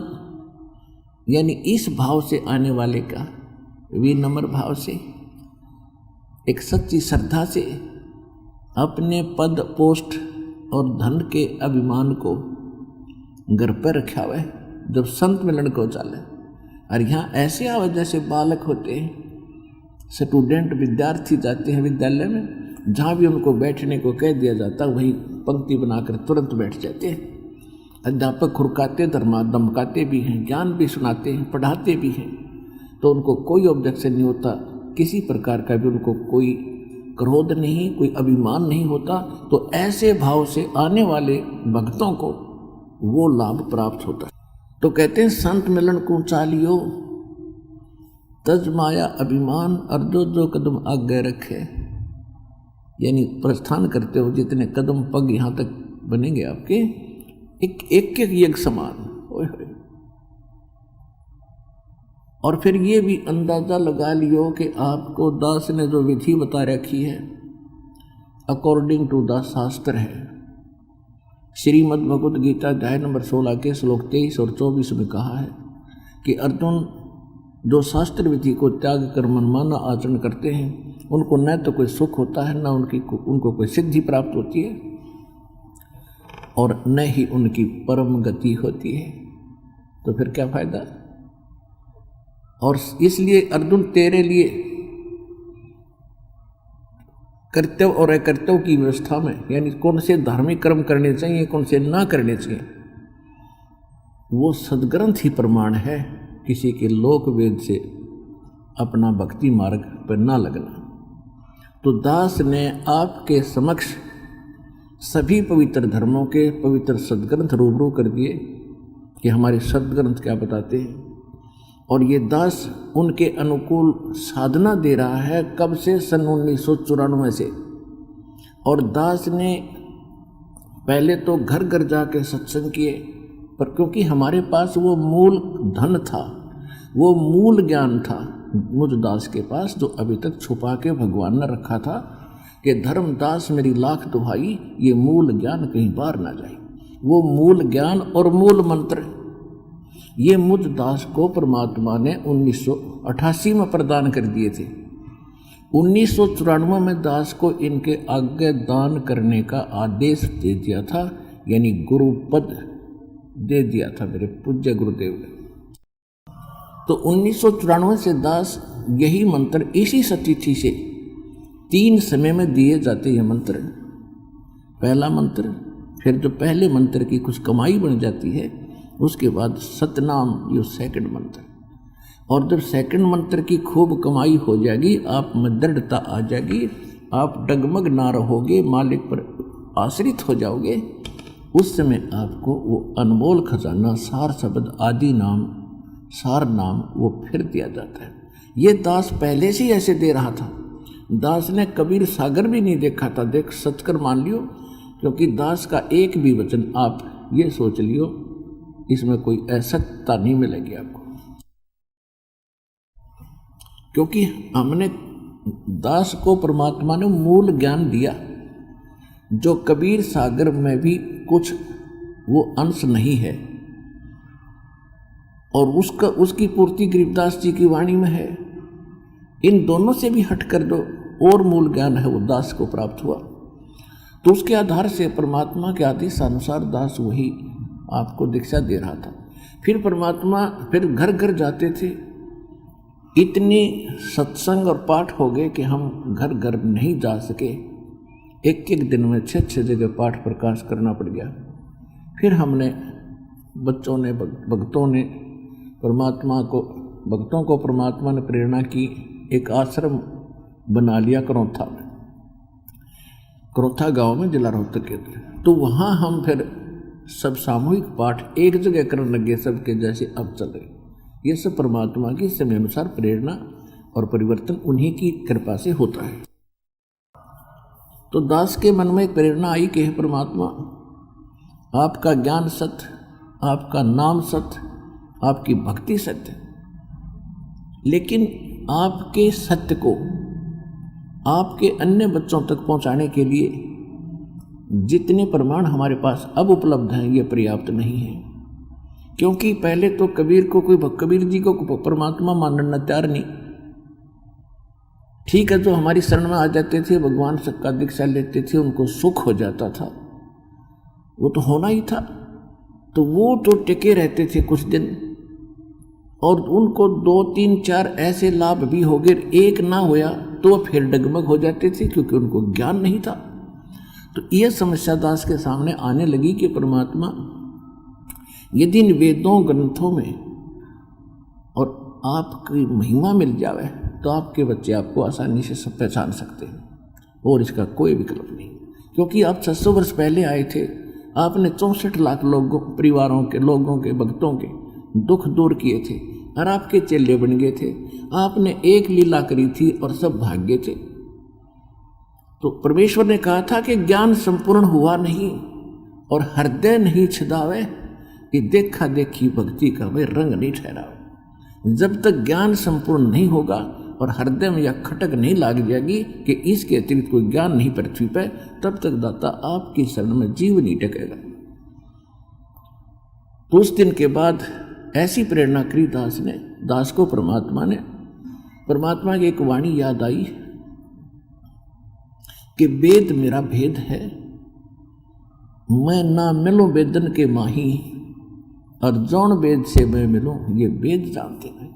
यानी इस भाव से आने वाले का, विनम्र भाव से, एक सच्ची श्रद्धा से अपने पद पोस्ट और धन के अभिमान को घर पर रखा हुआ है, जब संत मिलन को चाले। और यहाँ ऐसे आवे जैसे बालक होते हैं, स्टूडेंट विद्यार्थी जाते हैं विद्यालय में, जहाँ भी उनको बैठने को कह दिया जाता वही पंक्ति बनाकर तुरंत बैठ जाते हैं। अध्यापक खुरकाते धमकाते भी हैं, ज्ञान भी सुनाते हैं, पढ़ाते भी हैं, तो उनको कोई ऑब्जेक्शन नहीं होता, किसी प्रकार का भी उनको कोई क्रोध नहीं, कोई अभिमान नहीं होता। तो ऐसे भाव से आने वाले भक्तों को वो लाभ प्राप्त होता है। तो कहते हैं संत मिलन को चालियो तज माया अभिमान, और जो जो कदम आगे रखे, यानी प्रस्थान करते हो जितने कदम पग यहाँ तक बनेंगे आपके, एक यज्ञ समान। ओए होए। और फिर ये भी अंदाज़ा लगा लियो कि आपको दास ने जो विधि बता रखी है अकॉर्डिंग टू द शास्त्र है। श्रीमद् भगवद गीता अध्याय नंबर 16 के श्लोक 23 और 24 में कहा है कि अर्जुन जो शास्त्र विधि को त्याग कर मनमाना आचरण करते हैं, उनको न तो कोई सुख होता है, न उनको कोई सिद्धि प्राप्त होती है, और न ही उनकी परम गति होती है। तो फिर क्या फायदा। और इसलिए अर्जुन तेरे लिए कर्तव्य और अकर्तव्य की व्यवस्था में, यानी कौन से धार्मिक कर्म करने चाहिए, कौन से ना करने चाहिए, वो सदग्रंथ ही प्रमाण है। किसी के लोक वेद से अपना भक्ति मार्ग पर ना लगना। तो दास ने आपके समक्ष सभी पवित्र धर्मों के पवित्र सदग्रंथ रूबरू कर दिए कि हमारे सदग्रंथ क्या बताते हैं। और ये दास उनके अनुकूल साधना दे रहा है कब से, सन 1994 से। और दास ने पहले तो घर घर जाके सत्संग किए, पर क्योंकि हमारे पास वो मूल धन था, वो मूल ज्ञान था मुझ दास के पास, जो अभी तक छुपा के भगवान ने रखा था कि धर्मदास मेरी लाख दुहाई, ये मूल ज्ञान कहीं बाहर ना जाए। वो मूल ज्ञान और मूल मंत्र ये मुझ दास को परमात्मा ने 1988 में प्रदान कर दिए थे। 1994 में दास को इनके आगे दान करने का आदेश दे दिया था, यानी गुरुपद दे दिया था मेरे पूज्य गुरुदेव ने। तो 1994 से दास यही मंत्र इसी सतिथि से 3 समय में दिए जाते हैं मंत्र। पहला मंत्र, फिर जो पहले मंत्र की कुछ कमाई बन जाती है उसके बाद सतनाम, ये सेकंड मंत्र। और जब सेकंड मंत्र की खूब कमाई हो जाएगी, आप में दृढ़ता आ जाएगी, आप डगमग ना रहोगे, मालिक पर आश्रित हो जाओगे, उस समय आपको वो अनमोल खजाना सार शब्द आदि नाम, सार नाम वो फिर दिया जाता है। ये दास पहले से ही ऐसे दे रहा था। दास ने कबीर सागर भी नहीं देखा था, देख सचकर मान लियो, क्योंकि दास का एक भी वचन आप ये सोच लियो इसमें कोई असत्यता नहीं मिलेगी आपको, क्योंकि हमने दास को परमात्मा ने मूल ज्ञान दिया जो कबीर सागर में भी कुछ वो अंश नहीं है, और उसकी पूर्ति गरीबदास जी की वाणी में है। इन दोनों से भी हट कर दो और मूल ज्ञान है वो दास को प्राप्त हुआ, तो उसके आधार से परमात्मा के आदेश अनुसार दास वही आपको दीक्षा दे रहा था। फिर परमात्मा फिर घर घर जाते थे, इतनी सत्संग और पाठ हो गए कि हम घर घर नहीं जा सके, एक एक दिन में 6-6 जगह पाठ प्रकाश करना पड़ गया। फिर हमने बच्चों ने भक्तों ने भक्तों को परमात्मा ने प्रेरणा की, एक आश्रम बना लिया करौथा गांव में, जिला रोहतक के। तो वहाँ हम फिर सब सामूहिक पाठ एक जगह करने लगे सबके जैसे अब चल रहे। ये सब परमात्मा की समय अनुसार प्रेरणा और परिवर्तन उन्हीं की कृपा से होता है। तो दास के मन में एक प्रेरणा आई कि हे परमात्मा, आपका ज्ञान सत्य, आपका नाम सत्य, आपकी भक्ति सत्य, लेकिन आपके सत्य को आपके अन्य बच्चों तक पहुंचाने के लिए जितने प्रमाण हमारे पास अब उपलब्ध हैं ये पर्याप्त नहीं है। क्योंकि पहले तो कबीर जी को परमात्मा मानना तैयार नहीं। ठीक है, जो हमारी शरण में आ जाते थे, भगवान सबका दीक्षा लेते थे, उनको सुख हो जाता था, वो तो होना ही था, तो वो तो टिके रहते थे कुछ दिन, और उनको 2, 3, 4 ऐसे लाभ भी हो गए, एक ना होया तो फिर डगमग हो जाते थे, क्योंकि उनको ज्ञान नहीं था। तो यह समस्या दास के सामने आने लगी कि परमात्मा यदि इन वेदों ग्रंथों में और आपकी महिमा मिल जावे तो आपके बच्चे आपको आसानी से सब पहचान सकते हैं, और इसका कोई विकल्प नहीं। क्योंकि आप 600 वर्ष पहले आए थे, आपने 64 लाख लोगों, परिवारों के लोगों के, भक्तों के दुख दूर किए थे, और आपके चेले बन गए थे। आपने एक लीला करी थी और सब भाग गए थे। तो परमेश्वर ने कहा था कि ज्ञान संपूर्ण हुआ नहीं और हृदय नहीं छिदावे, कि देखा देखी भक्ति का वे रंग नहीं ठहरावे। जब तक ज्ञान संपूर्ण नहीं होगा और हृदय में यह खटक नहीं लाग जाएगी कि इसके अतिरिक्त कोई ज्ञान नहीं पृथ्वी पे, तब तक दाता आपकी शरण में जीव नहीं टकेगा। तो उस दिन के बाद ऐसी प्रेरणा करी दास को परमात्मा की एक वाणी याद आई कि वेद मेरा भेद है, मैं ना मिलूं वेदन के माही, और जौन वेद से मैं मिलूं ये वेद जानते हैं।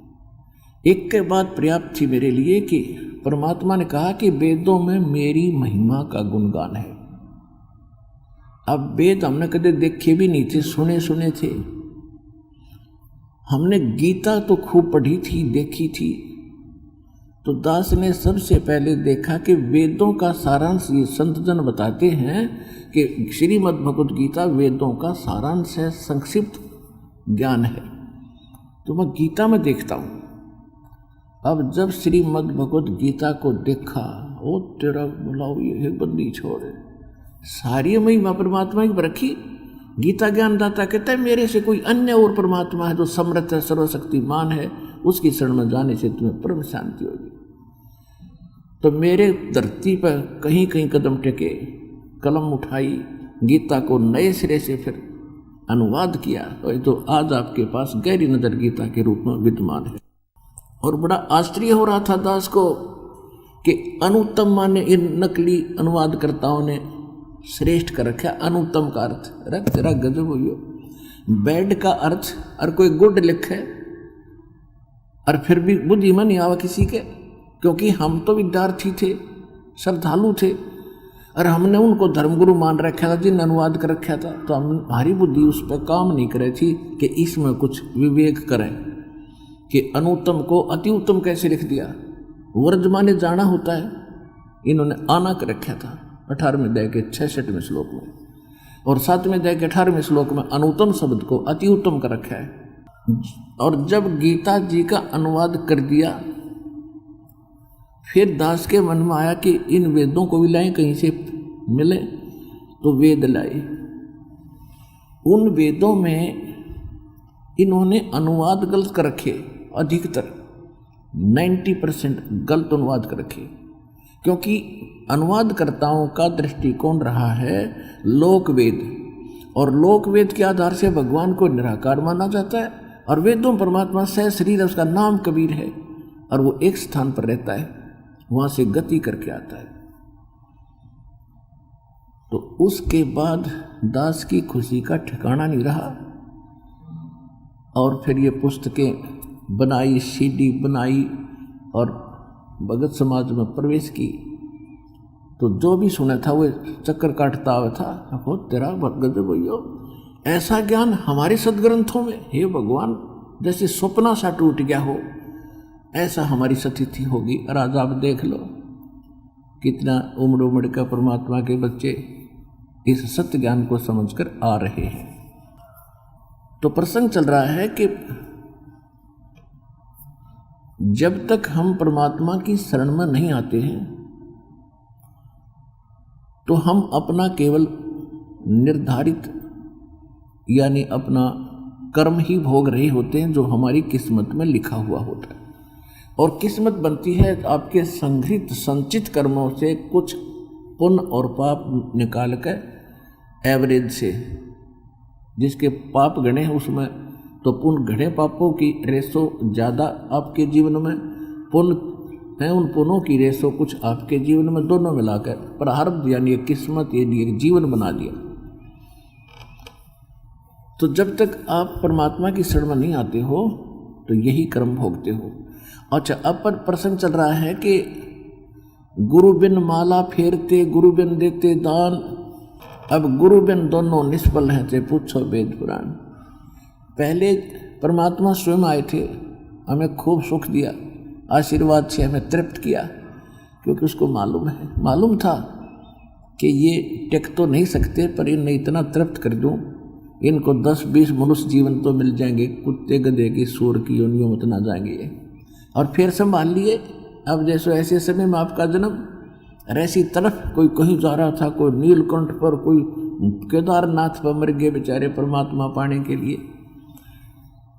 एक के बाद पर्याप्त थी मेरे लिए कि परमात्मा ने कहा कि वेदों में मेरी महिमा का गुणगान है। अब वेद हमने कभी देखे भी नहीं थे, सुने थे। हमने गीता तो खूब पढ़ी थी, देखी थी। तो दास ने सबसे पहले देखा कि वेदों का सारांश, ये संतजन बताते हैं कि श्रीमद् भगवद गीता वेदों का सारांश है, संक्षिप्त ज्ञान है। तो मैं गीता में देखता हूँ। अब जब श्रीमद् भगवद गीता को देखा, ओ तेरा बुलाओ ये बंदी छोड़े, सारी महिमा परमात्मा की रखी। गीता ज्ञान दाता कहता है मेरे से कोई अन्य और परमात्मा है जो समर्थ है, सर्वशक्तिमान है, उसकी शरण में जाने से तुम्हें परम शांति होगी। तो मेरे धरती पर कहीं कहीं कदम टेके, कलम उठाई, गीता को नए सिरे से फिर अनुवाद किया, तो आज आपके पास गहरी नजर गीता के रूप में विद्यमान है। और बड़ा आश्चर्य हो रहा था दास को कि अनुत्तम माने इन नकली अनुवादकर्ताओं ने श्रेष्ठ कर रखा। अनुत्तम का अर्थ रख तेरा गजब हो, बैड का अर्थ और कोई गुड लिखे, और फिर भी बुद्धि में नहीं आवा किसी के, क्योंकि हम तो विद्यार्थी थे, श्रद्धालु थे। और हमने उनको धर्मगुरु मान रखा था, जिन अनुवाद कर रखा था, तो हमारी बुद्धि उस पर काम नहीं करे थी कि इसमें कुछ विवेक करें कि अनुत्तम को अति उत्तम कैसे लिख दिया। वर्जमाने जाना होता है, इन्होंने आना कर रखा था 18वें अध्याय के 66वें श्लोक में, और 7वें अध्याय के 18वें श्लोक में अनुत्तम शब्द को अति उत्तम कर रखा है। और जब गीता जी का अनुवाद कर दिया, फिर दास के मन में आया कि इन वेदों को भी लाएं, कहीं से मिले, तो वेद लाए। उन वेदों में इन्होंने अनुवाद गलत कर रखे, अधिकतर 90% गलत अनुवाद कर रखे, क्योंकि अनुवादकर्ताओं का दृष्टिकोण रहा है लोक वेद, और लोक वेद के आधार से भगवान को निराकार माना जाता है, और वेदों परमात्मा सह शरीर, उसका नाम कबीर है, और वो एक स्थान पर रहता है, वहां से गति करके आता है। तो उसके बाद दास की खुशी का ठिकाना नहीं रहा, और फिर ये पुस्तकें बनाई, सीडी बनाई, और भगत समाज में प्रवेश की। तो जो भी सुना था वो चक्कर काटता हुआ था, हो तेरा गजब भैया, ऐसा ज्ञान हमारे सदग्रंथों में, हे भगवान, जैसे सपना सा टूट गया हो, ऐसा हमारी स्थिति होगी। और आज आप देख लो कितना उम्र उम्र का परमात्मा के बच्चे इस सत्य ज्ञान को समझकर आ रहे हैं। तो प्रसंग चल रहा है कि जब तक हम परमात्मा की शरण में नहीं आते हैं, तो हम अपना केवल निर्धारित यानी अपना कर्म ही भोग रहे होते हैं, जो हमारी किस्मत में लिखा हुआ होता है। और किस्मत बनती है आपके संग्रहित संचित कर्मों से कुछ पुण्य और पाप निकाल कर एवरेज से, जिसके पाप गणे हैं उसमें तो पुण्य घड़े पापों की रेशो ज़्यादा आपके जीवन में, पुण्य है उन पुण्यों की रेशो कुछ आपके जीवन में, दोनों मिलाकर प्रारब्ध यानी किस्मत यानी एक जीवन बना दिया। तो जब तक आप परमात्मा की शरण में नहीं आते हो तो यही कर्म भोगते हो। अच्छा, अब पर प्रसंग चल रहा है कि गुरु बिन माला फेरते, गुरु बिन देते दान। अब गुरु बिन दोनों निष्फल हैं, थे पूछो वेद पुराण। पहले परमात्मा स्वयं आए थे, हमें खूब सुख दिया, आशीर्वाद से हमें तृप्त किया, क्योंकि उसको मालूम था कि ये टेक तो नहीं सकते, पर इन्हें इतना तृप्त कर दूं, इनको 10-20 मनुष्य जीवन तो मिल जाएंगे, कुत्ते गधे की सूर की योनियों में ना जाएंगे। और फिर संभाल लिए। अब जैसे ऐसे समय में आपका जन्म, ऐसी तरफ कोई कहीं जा रहा था, कोई नीलकंठ पर, कोई केदारनाथ पर मर गए बेचारे परमात्मा पाने के लिए,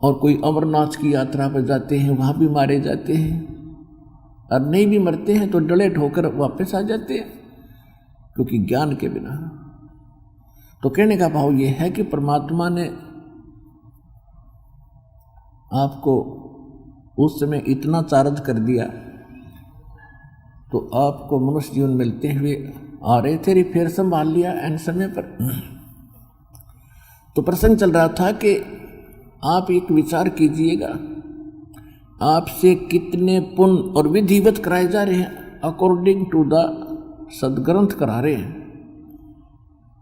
और कोई अमरनाथ की यात्रा पर जाते हैं, वहाँ भी मारे जाते हैं, और नहीं भी मरते हैं तो डले ठोकर वापस आ जाते हैं, क्योंकि ज्ञान के बिना। तो कहने का भाव ये है कि परमात्मा ने आपको उस समय इतना चार्ज कर दिया, तो आपको मनुष्य जीवन मिलते हुए आ रहे थे, फिर संभाल लिया एन समय पर। तो प्रसंग चल रहा था कि आप एक विचार कीजिएगा, आपसे कितने पुण्य और विधिवत कराए जा रहे हैं, अकॉर्डिंग टू द सदग्रंथ करा रहे हैं,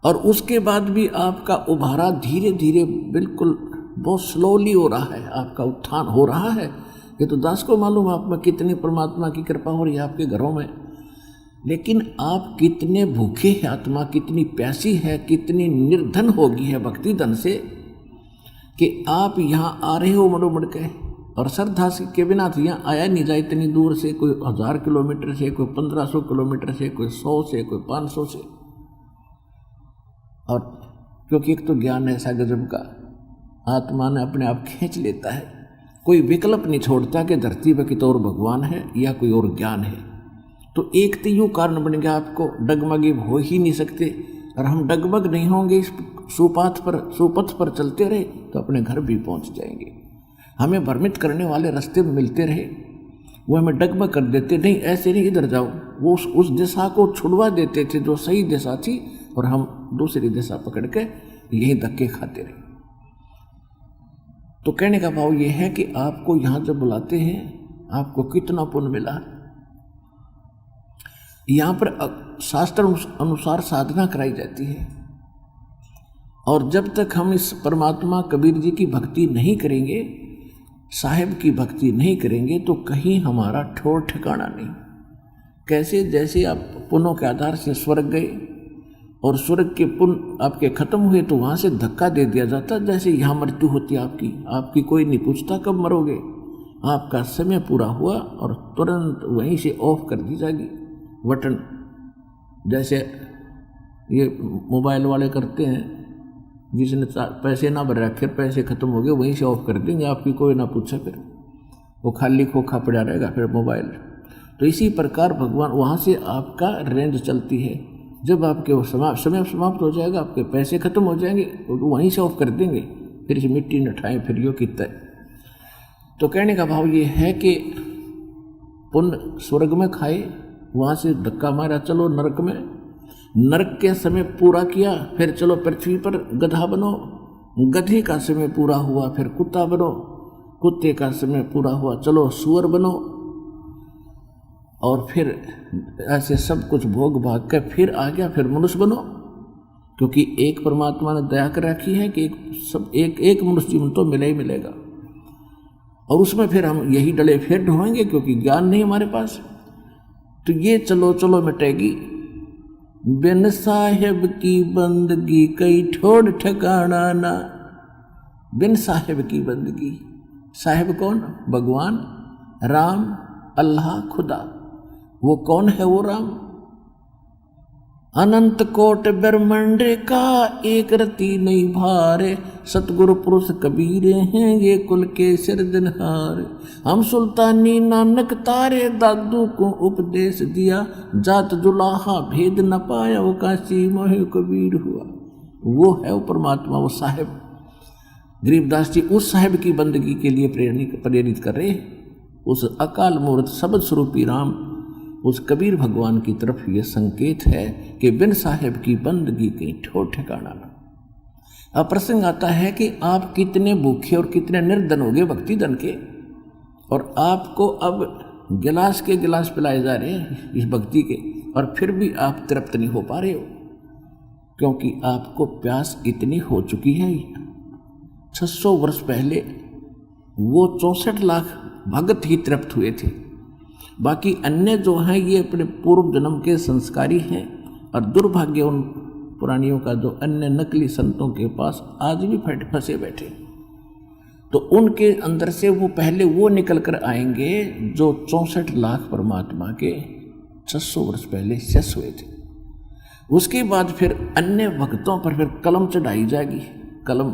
और उसके बाद भी आपका उभारा धीरे धीरे बिल्कुल बहुत स्लोली हो रहा है, आपका उत्थान हो रहा है। ये तो दास को मालूम है आप में कितनी परमात्मा की कृपा हो रही है आपके घरों में। लेकिन आप कितने भूखे हैं, आत्मा कितनी प्यासी है, कितनी निर्धन होगी है भक्ति धन से, कि आप यहाँ आ रहे हो मरो मड़ के, और श्रद्धा के बिना तो यहाँ आया नहीं जाए इतनी दूर से, कोई 1000 किलोमीटर से, कोई 1500 किलोमीटर से, कोई 100 से, कोई 500 से। और क्योंकि एक तो ज्ञान ऐसा गजब का आत्मा ने अपने आप खींच लेता है, कोई विकल्प नहीं छोड़ता कि धरती पर कितोर भगवान है या कोई और ज्ञान है। तो एक तो यूँ कारण बन गया, आपको डगमगे हो ही नहीं सकते, और हम डगमग नहीं होंगे इस सुपथ पर चलते रहे तो अपने घर भी पहुंच जाएंगे। हमें भ्रमित करने वाले रास्ते में मिलते रहे, वो हमें डगमग कर देते, नहीं ऐसे नहीं इधर जाओ, वो उस दिशा को छुड़वा देते थे जो सही दिशा थी, और हम दूसरी दिशा पकड़ के यही धक्के खाते रहे। तो कहने का भाव ये है कि आपको यहाँ जब बुलाते हैं, आपको कितना पुण्य मिला। यहाँ पर शास्त्र अनुसार साधना कराई जाती है। और जब तक हम इस परमात्मा कबीर जी की भक्ति नहीं करेंगे, साहिब की भक्ति नहीं करेंगे, तो कहीं हमारा ठौर ठिकाना नहीं। कैसे? जैसे आप पुण्यों के आधार से स्वर्ग गए और स्वर्ग के पुण्य आपके खत्म हुए तो वहाँ से धक्का दे दिया जाता, जैसे यहाँ मृत्यु होती है आपकी कोई नहीं पूछता कब मरोगे, आपका समय पूरा हुआ और तुरंत वहीं से ऑफ कर दी जाएगी बटन। जैसे ये मोबाइल वाले करते हैं, जिसने पैसे ना भर रखे, पैसे खत्म हो गए, वहीं से ऑफ कर देंगे, आपकी कोई ना पूछे, फिर वो खाली खोखा पड़ा रहेगा फिर मोबाइल। तो इसी प्रकार भगवान वहाँ से आपका रेंज चलती है। जब आपके वो समय समाप्त हो जाएगा, आपके पैसे खत्म हो जाएंगे, तो वहीं से ऑफ कर देंगे, फिर से मिट्टी न ठाएँ फिर यो कितना। तो कहने का भाव ये है कि पुण्य स्वर्ग में खाए, वहाँ से धक्का मारा चलो नरक में, नरक के समय पूरा किया, फिर चलो पृथ्वी पर गधा बनो, गधे का समय पूरा हुआ फिर कुत्ता बनो, कुत्ते का समय पूरा हुआ चलो सुअर बनो, और फिर ऐसे सब कुछ भोग भाग कर फिर आ गया फिर मनुष्य बनो। क्योंकि एक परमात्मा ने दया कर रखी है कि एक मनुष्य जीवन तो मिले ही मिलेगा, और उसमें फिर हम यही डले फिर ढोएंगे क्योंकि ज्ञान नहीं हमारे पास। तो ये चलो मिटेगी। बिन साहिब की बंदगी कई ठोड़ ठिकाना ना। बिन साहिब की बंदगी, साहिब कौन? भगवान, राम, अल्लाह, खुदा। वो कौन है वो राम? अनंत कोट ब्रह्मांड का एक रति नहीं भारे, सतगुरु पुरुष कबीर हैं ये कुल के सिरजनहार। हम सुल्तानी नानक तारे दादू को उपदेश दिया, जात जुलाहा भेद न पाया वो काशी मोह कबीर हुआ। वो है वो परमात्मा, वो साहिब। गरीबदास जी उस साहिब की बंदगी के लिए प्रेरित कर रहे, उस अकाल मूर्त शब्द स्वरूपी राम, उस कबीर भगवान की तरफ ये संकेत है कि बिन साहिब की बंदगी की ठोर ठिकाना ना। अब प्रसंग आता है कि आप कितने भूखे और कितने निर्धन हो गए भक्ति धन के, और आपको अब गिलास के गिलास पिलाए जा रहे हैं इस भक्ति के, और फिर भी आप तृप्त नहीं हो पा रहे हो, क्योंकि आपको प्यास इतनी हो चुकी है। 600 वर्ष पहले वो 64 लाख भगत ही तृप्त हुए थे, बाकी अन्य जो हैं ये अपने पूर्व जन्म के संस्कारी हैं, और दुर्भाग्य उन पुरानियों का जो अन्य नकली संतों के पास आज भी फंसे बैठे। तो उनके अंदर से वो पहले वो निकल कर आएंगे जो 64 लाख परमात्मा के 600 वर्ष पहले शेष हुए थे। उसके बाद फिर अन्य भक्तों पर फिर कलम चढ़ाई जाएगी, कलम,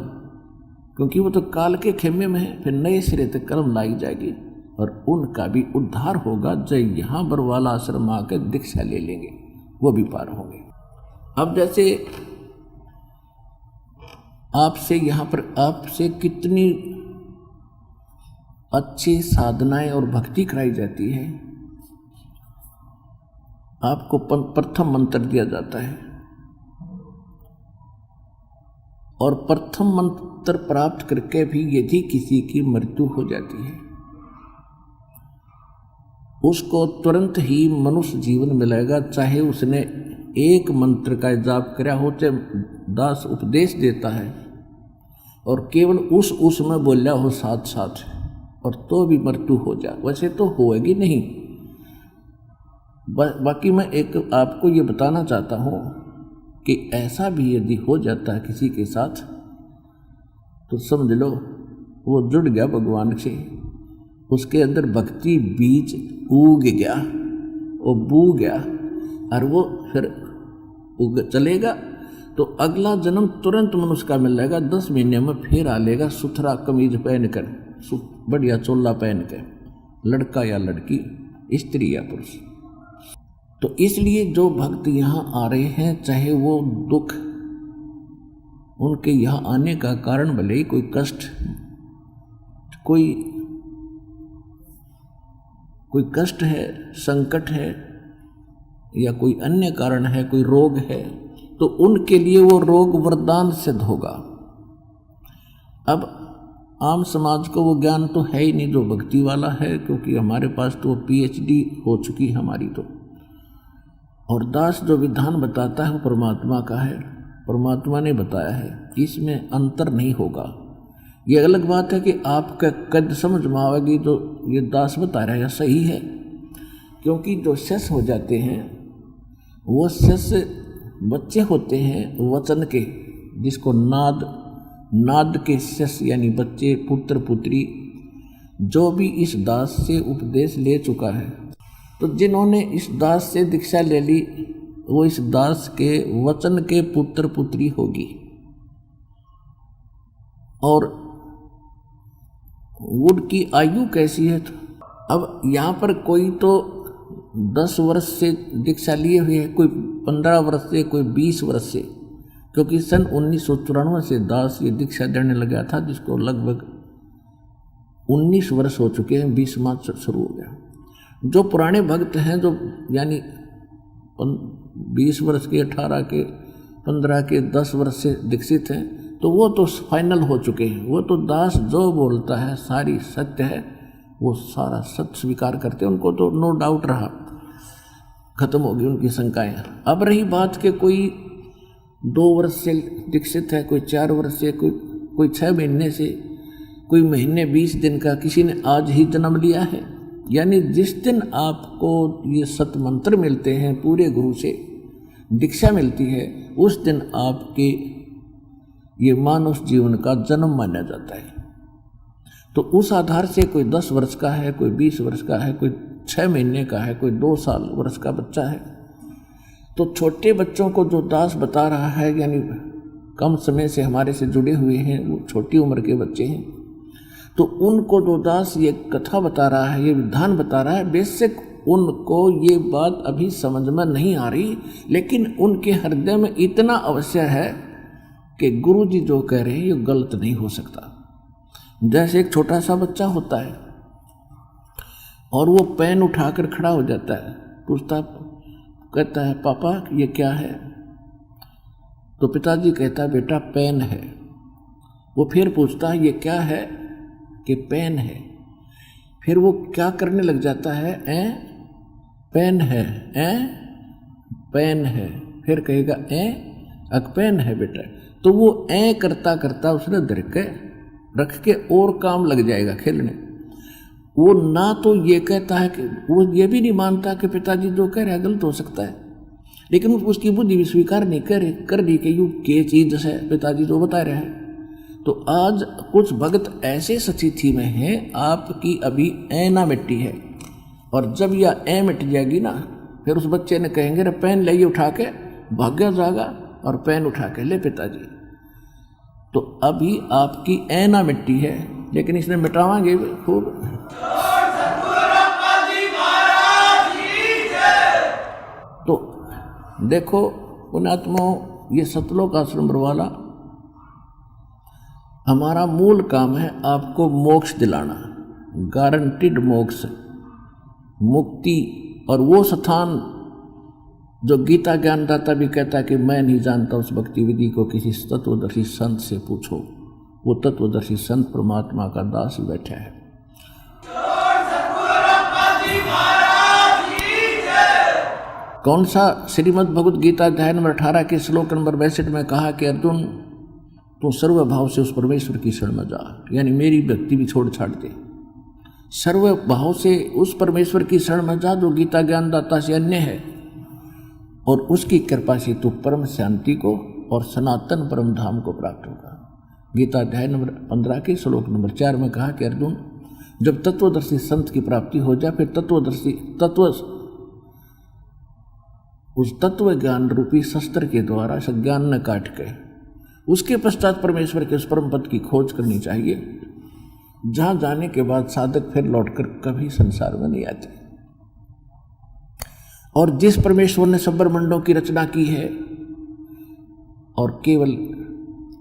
क्योंकि वो तो काल के खेमे में है, फिर नए सिरे तक कलम लाई जाएगी और उनका भी उद्धार होगा। जो यहाँ बरवाला आश्रम आकर दीक्षा ले लेंगे वो भी पार होंगे। अब जैसे आपसे यहाँ पर आपसे कितनी अच्छी साधनाएं और भक्ति कराई जाती है। आपको प्रथम मंत्र दिया जाता है, और प्रथम मंत्र प्राप्त करके भी यदि किसी की मृत्यु हो जाती है, उसको तुरंत ही मनुष्य जीवन मिलेगा, चाहे उसने एक मंत्र का जाप किया हो, चाहे दास उपदेश देता है और केवल उसमें बोला हो साथ साथ, और तो भी मृत्यु हो जाए। वैसे तो होएगी नहीं। बाकी मैं एक आपको ये बताना चाहता हूँ कि ऐसा भी यदि हो जाता है किसी के साथ, तो समझ लो वो जुड़ गया भगवान से, उसके अंदर भक्ति बीज उग गया, वो बू गया, और वो फिर चलेगा तो अगला जन्म तुरंत मनुष्य का मिल जाएगा। 10 महीने में फिर आ लेगा सुथरा कमीज पहन कर, बढ़िया चोला पहन कर, लड़का या लड़की, स्त्री या पुरुष। तो इसलिए जो भक्त यहाँ आ रहे हैं, चाहे वो दुख उनके यहाँ आने का कारण भले ही कोई कष्ट, कोई कष्ट है, संकट है, या कोई अन्य कारण है, कोई रोग है, तो उनके लिए वो रोग वरदान सिद्ध होगा। अब आम समाज को वो ज्ञान तो है ही नहीं जो भक्ति वाला है, क्योंकि हमारे पास तो PhD हो चुकी है हमारी, और दास जो विधान बताता है वो परमात्मा का है, परमात्मा ने बताया है, इसमें अंतर नहीं होगा। ये अलग बात है कि आपका कद समझ में आवेगी जो ये दास बता रहा है सही है, क्योंकि जो शिष्य हो जाते हैं वो शिष्य बच्चे होते हैं वचन के, जिसको नाद के शिष्य यानी बच्चे, पुत्र पुत्री, जो भी इस दास से उपदेश ले चुका है। तो जिन्होंने इस दास से दीक्षा ले ली वो इस दास के वचन के पुत्र पुत्री होगी। और उनकी आयु कैसी है? अब यहाँ पर कोई तो 10 वर्ष से दीक्षा लिए हुए है, कोई 15 वर्ष से, कोई 20 वर्ष से, क्योंकि सन 1994 से दास ये दीक्षा देने लगा था, जिसको लगभग 19 वर्ष हो चुके हैं, 20 मार्च शुरू हो गया। जो पुराने भक्त हैं, जो यानी 20 वर्ष के, 18 के, 15 के, 10 वर्ष से दीक्षित हैं, तो वो तो फाइनल हो चुके हैं। वो तो दास जो बोलता है सारी सत्य है, वो सारा सत्य स्वीकार करते हैं, उनको तो नो डाउट रहा, खत्म होगी उनकी शंकाएं। अब रही बात के कोई 2 वर्ष से दीक्षित है, कोई 4 वर्ष से, कोई 6 महीने से, कोई महीने 20 दिन का, किसी ने आज ही जन्म लिया है। यानी जिस दिन आपको ये सत्य मंत्र मिलते हैं, पूरे गुरु से दीक्षा मिलती है, उस दिन आपके ये मानव जीवन का जन्म माना जाता है। तो उस आधार से कोई 10 वर्ष का है, कोई 20 वर्ष का है, कोई 6 महीने का है, कोई 2 साल वर्ष का बच्चा है। तो छोटे बच्चों को जो दास बता रहा है, यानी कम समय से हमारे से जुड़े हुए हैं, वो छोटी उम्र के बच्चे हैं, तो उनको जो दास ये कथा बता रहा है, ये विधान बता रहा है, बेशक उनको ये बात अभी समझ में नहीं आ रही, लेकिन उनके हृदय में इतना अवश्य है कि गुरु जी जो कह रहे हैं ये गलत नहीं हो सकता। जैसे एक छोटा सा बच्चा होता है और वो पेन उठाकर खड़ा हो जाता है, पूछता कहता है पापा ये क्या है? तो पिताजी कहता है बेटा पेन है। वो फिर पूछता है ये क्या है? कि पेन है। फिर वो क्या करने लग जाता है, पेन है, पेन है। फिर कहेगा अक पेन है बेटा। तो वो करता करता उसने धर के रख के और काम लग जाएगा खेलने। वो ना तो ये कहता है कि वो ये भी नहीं मानता कि पिताजी जो कह रहे हैं गलत हो सकता है, लेकिन उसकी बुद्धि भी स्वीकार नहीं कर दी कि यू के चीज है पिताजी जो बता रहे हैं। तो आज कुछ भक्त ऐसे स्थिति में हैं, आपकी अभी ना मिट्टी है, और जब यह मिट जाएगी ना, फिर उस बच्चे ने कहेंगे रे पेन लाइए उठा के, भाग्य जागा और पेन उठा के ले पिताजी। तो अभी आपकी ना मिट्टी है, लेकिन इसने मिटावांगे भी खूब। तो देखो पुण्यात्माओं, ये सतलोक आश्रम बरवाला हमारा मूल काम है आपको मोक्ष दिलाना, गारंटीड मोक्ष, मुक्ति। और वो स्थान जो गीता ज्ञानदाता भी कहता है कि मैं नहीं जानता उस भक्ति विधि को, किसी तत्वदर्शी संत से पूछो। वो तत्वदर्शी संत परमात्मा का दास ही बैठा है। कौन सा? श्रीमद् भगवद गीता अध्याय नंबर 18 के श्लोक नंबर 62 में कहा कि अर्जुन तो सर्व भाव से उस परमेश्वर की शरण में जा, यानी मेरी भक्ति भी छोड़ छाड़ दे, सर्व भाव से उस परमेश्वर की शरण में जा जो गीता ज्ञानदाता से अन्य है, और उसकी कृपा से तू परम शांति को और सनातन परम धाम को प्राप्त होगा। गीता अध्याय नंबर 15 के श्लोक नंबर 4 में कहा कि अर्जुन जब तत्वदर्शी संत की प्राप्ति हो जाए, फिर उस तत्व ज्ञान रूपी शस्त्र के द्वारा सज्ञान न काट के उसके पश्चात परमेश्वर के उस परम पद की खोज करनी चाहिए, जहां जाने के बाद साधक फिर लौटकर कभी संसार में नहीं आते। और जिस परमेश्वर ने सब ब्रह्मांडों की रचना की है और केवल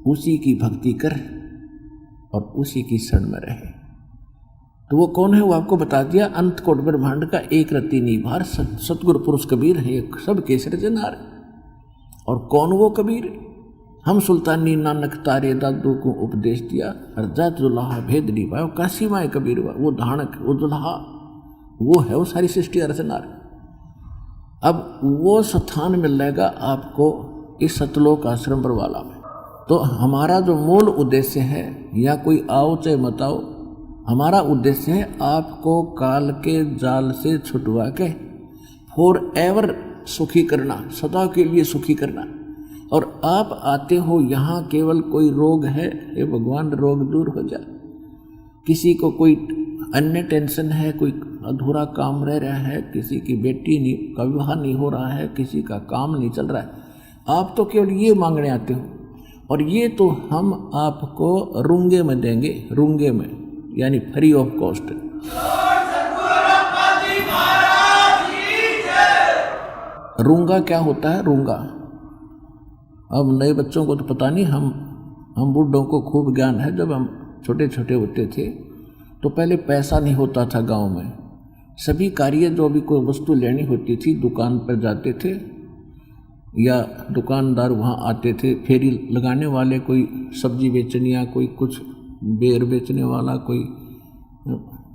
उसी की भक्ति कर और उसी की शरण में रहे, तो वो कौन है? वो आपको बता दिया। अंत कोट ब्रह्मांड का एक रत्ती निभार सतगुरु पुरुष कबीर है, सब के सृजनहार। और कौन वो कबीर? हम सुल्तानी नानक तारे दादू को उपदेश दिया, हरजात दुल्हा भेद निभाया, काशी माए कबीर वो धानक, वो दुल्हा, वो है वो सारी सृष्टि रचनार। अब वो स्थान मिलेगा आपको इस सतलोक आश्रम पर वाला में। तो हमारा जो मूल उद्देश्य है, या कोई आओ चाहे मत आओ, हमारा उद्देश्य है आपको काल के जाल से छुटवा के फॉर एवर सुखी करना, सदा के लिए सुखी करना। और आप आते हो यहाँ केवल कोई रोग है, हे भगवान रोग दूर हो जाए, किसी को कोई अन्य टेंशन है, कोई अधूरा काम रह रहा है, किसी की बेटी नहीं का विवाह नहीं हो रहा है, किसी का काम नहीं चल रहा है, आप तो केवल ये मांगने आते हो। और ये तो हम आपको रूंगे में देंगे, रूंगे में, यानी फ्री ऑफ कॉस्ट। रूंगा क्या होता है? रूंगा, अब नए बच्चों को तो पता नहीं, हम बूढ़ों को खूब ज्ञान है। जब हम छोटे छोटे होते थे तो पहले पैसा नहीं होता था गांव में। सभी कार्य जो भी कोई वस्तु लेनी होती थी दुकान पर जाते थे, या दुकानदार वहाँ आते थे, फेरी लगाने वाले, कोई सब्जी बेचने या कोई कुछ बेर बेचने वाला, कोई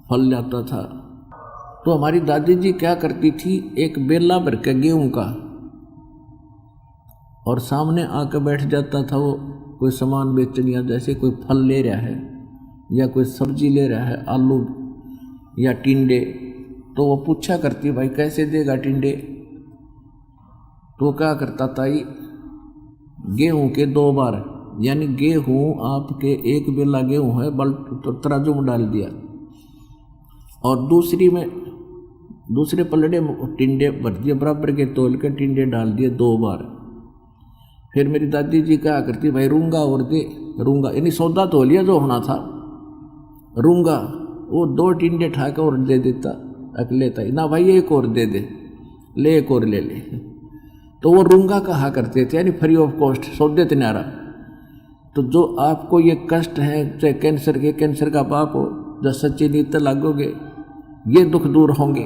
फल लाता था। तो हमारी दादी जी क्या करती थी, एक बेला भर के गेहूं का, और सामने आकर बैठ जाता था वो कोई सामान बेचने, या जैसे कोई फल ले रहा है या कोई सब्जी ले रहा है, आलू या टिंडे, तो वो पूछा करती, भाई कैसे देगा टिंडे? तो क्या करता था, गेहूं के 2 बार, यानी गेहूं आपके एक बेला गेहूं है, तो तराजू में डाल दिया, और दूसरे पलड़े में टिंडे भर दिए, बराबर के तोल के टिंडे डाल दिए 2 बार। फिर मेरी दादी जी क्या करती, भाई रूंगा और दे, रूंगा यानी सौदा तो लिया जो होना था, रूंगा वो 2 टिंडे ठाकर और दे देता, लेता ही ना, भाई एक और दे दे, ले एक और ले ले। तो वो रूंगा कहा करते थे, यानी फ्री ऑफ कॉस्ट, सौदे तिनारा। तो जो आपको ये कष्ट है, चाहे कैंसर का पाप हो, जब सच्ची नीति लागोगे ये दुख दूर होंगे।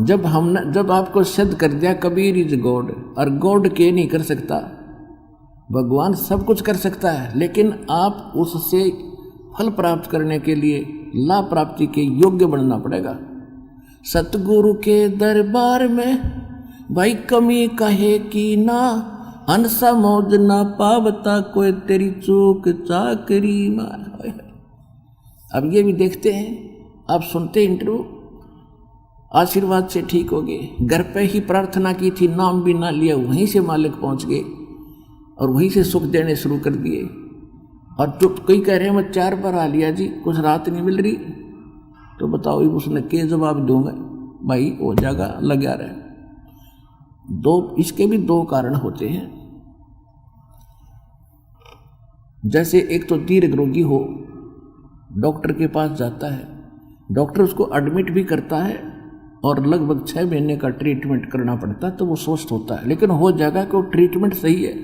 जब आपको सिद्ध कर दिया कबीर इज गॉड, और गॉड के नहीं कर सकता, भगवान सब कुछ कर सकता है, लेकिन आप उससे फल प्राप्त करने के लिए लाभ प्राप्ति के योग्य बनना पड़ेगा। सतगुरु के दरबार में भाई कमी कहे की ना, हंसा मौज ना पावता कोई तेरी चूक चाकरी मार। अब ये भी देखते हैं, आप सुनते इंटरव्यू, आशीर्वाद से ठीक हो गए, घर पे ही प्रार्थना की थी, नाम भी ना लिया, वहीं से मालिक पहुंच गए और वहीं से सुख देने शुरू कर दिए। और जो कोई कह रहे हैं मैं 4 बार आ लिया जी, कुछ राहत नहीं मिल रही, तो बताओ उसने क्या जवाब दूंगा, भाई हो जाएगा, लगा रहे। इसके भी 2 कारण होते हैं। जैसे एक तो दीर्घ रोगी हो, डॉक्टर के पास जाता है, डॉक्टर उसको एडमिट भी करता है और लगभग 6 महीने का ट्रीटमेंट करना पड़ता है, तो वो स्वस्थ होता है, लेकिन हो जाएगा कि वो ट्रीटमेंट सही है,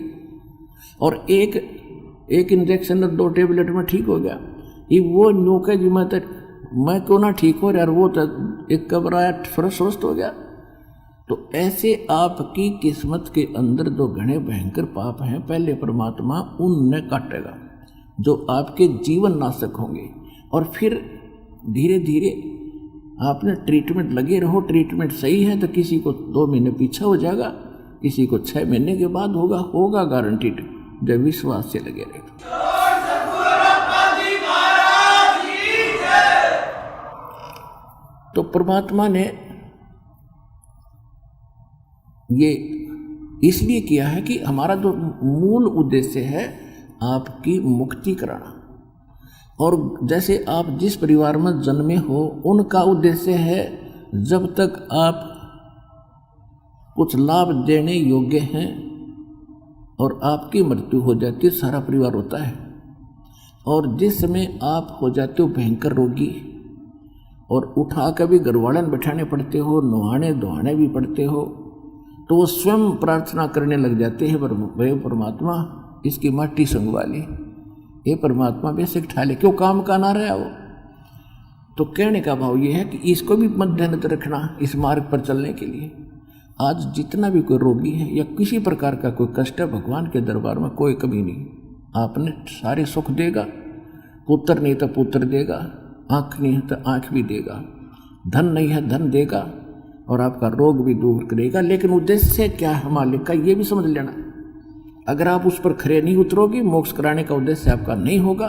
और एक इंजेक्शन और 2 टेबलेट में ठीक हो गया। ये वो नौका जी मैं क्यों ना ठीक हो यार, वो तो एक कबराया स्वस्थ हो गया। तो ऐसे आपकी किस्मत के अंदर जो घने भयंकर पाप हैं, पहले परमात्मा उनने काटेगा, जो आपके जीवन नाशक होंगे। और फिर धीरे धीरे आपने ट्रीटमेंट लगे रहो, ट्रीटमेंट सही है तो किसी को 2 महीने पीछे हो जाएगा, किसी को 6 महीने के बाद होगा गारंटीड, जब विश्वास से लगे रहे। तो परमात्मा ने ये इसलिए किया है कि हमारा जो मूल उद्देश्य है आपकी मुक्ति कराना। और जैसे आप जिस परिवार में जन्मे हो, उनका उद्देश्य है जब तक आप कुछ लाभ देने योग्य हैं और आपकी मृत्यु हो जाती है, सारा परिवार होता है। और जिस समय आप हो जाते हो भयंकर रोगी और उठा कर भी घरवालन बैठाने पड़ते हो, नहाने धोने भी पड़ते हो, तो वो स्वयं प्रार्थना करने लग जाते हैं, भय परमात्मा इसकी माटी संगवा ले, ये परमात्मा बेसिक ठा ले, क्यों काम का ना रहा वो। तो कहने का भाव ये है कि इसको भी मद्देनजर रखना इस मार्ग पर चलने के लिए। आज जितना भी कोई रोगी है या किसी प्रकार का कोई कष्ट है, भगवान के दरबार में कोई कमी नहीं, आपने सारे सुख देगा, पुत्र नहीं तो पुत्र देगा, आँख नहीं है तो आँख भी देगा, धन नहीं है धन देगा, और आपका रोग भी दूर करेगा। लेकिन उद्देश्य क्या है मालिक का, ये भी समझ लेना। अगर आप उस पर खरे नहीं उतरोगे, मोक्ष कराने का उद्देश्य आपका नहीं होगा,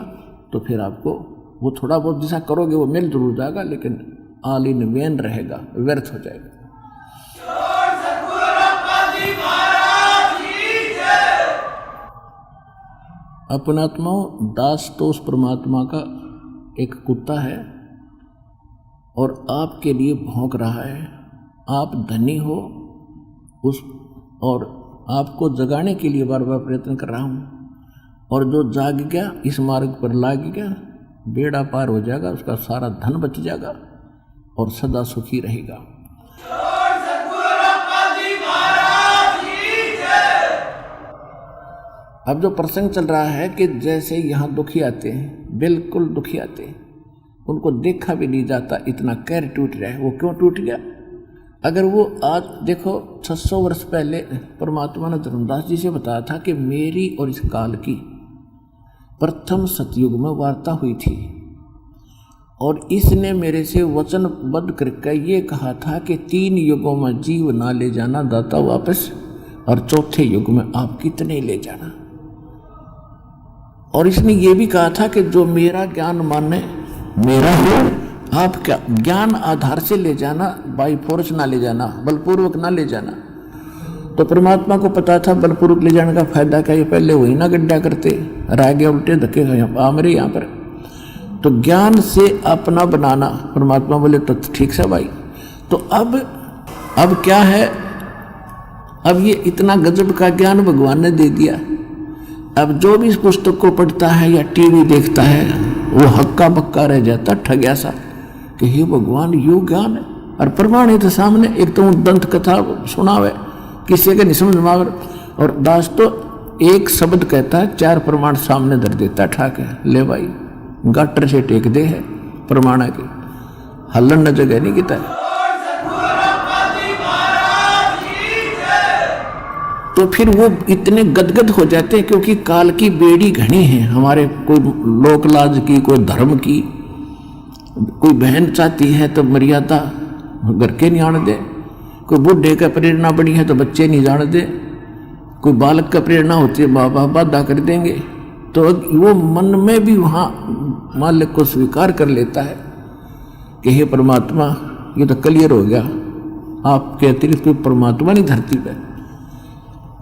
तो फिर आपको वो थोड़ा बहुत जैसा करोगे वो मिल जरूर जाएगा, लेकिन ऑल इन वेन रहेगा, व्यर्थ हो जाएगा। अपनात्माओं, दास तो उस परमात्मा का एक कुत्ता है और आपके लिए भौंक रहा है। आप धनी हो उस, और आपको जगाने के लिए बार बार प्रयत्न कर रहा हूँ, और जो जाग गया इस मार्ग पर लाग गया, बेड़ा पार हो जाएगा, उसका सारा धन बच जाएगा और सदा सुखी रहेगा। अब जो प्रसंग चल रहा है कि जैसे यहाँ दुखी आते हैं, बिल्कुल दुखी आते हैं, उनको देखा भी नहीं जाता, इतना कैर टूट रहा है। वो क्यों टूट गया? अगर वो आज देखो 600 वर्ष पहले परमात्मा ने धर्मदास जी से बताया था कि मेरी और इस काल की प्रथम सतयुग में वार्ता हुई थी, और इसने मेरे से वचनबद्ध करके ये कहा था कि 3 युगों में जीव ना ले जाना दाता वापस, और चौथे युग में आप कितने ले जाना। और इसने ये भी कहा था कि जो मेरा ज्ञान माने मेरा हो, आप क्या ज्ञान आधार से ले जाना, बाई फोर्स ना ले जाना, बलपूर्वक ना ले जाना। तो परमात्मा को पता था बलपूर्वक ले जाने का फायदा क्या, ये पहले वही ना गड्ढा करते, रह गया उल्टे धक्के आ मेरे यहाँ पर। तो ज्ञान से अपना बनाना, परमात्मा बोले तो ठीक से भाई। तो अब क्या है, अब ये इतना गजब का ज्ञान भगवान ने दे दिया। अब जो भी इस पुस्तक को पढ़ता है या टीवी देखता है, वो हक्का बक्का रह जाता, ठग्या सा, कि हे भगवान यू ज्ञान है। और प्रमाण है तो सामने, एक तो दंत कथा सुनावे, किसी के नहीं समझ में आवे, और दास तो एक शब्द कहता है 4 प्रमाण सामने धर देता, ठाक है, ले भाई गाटर से टेक दे है प्रमाण के, हल्लन न जगह नहीं किता है। तो फिर वो इतने गदगद हो जाते हैं, क्योंकि काल की बेड़ी घनी है हमारे, कोई लोक लाज की, कोई धर्म की, कोई बहन चाहती है तो मर्यादा घर के नहीं आने दे, कोई बूढ़े का प्रेरणा बड़ी है तो बच्चे नहीं जाने दे, कोई बालक का प्रेरणा होती है माँ बाप बाधा कर देंगे। तो वो मन में भी वहाँ मालिक को स्वीकार कर लेता है कि हे परमात्मा ये तो क्लियर हो गया, आपके अतिरिक्त कोई परमात्मा नहीं धरती पे।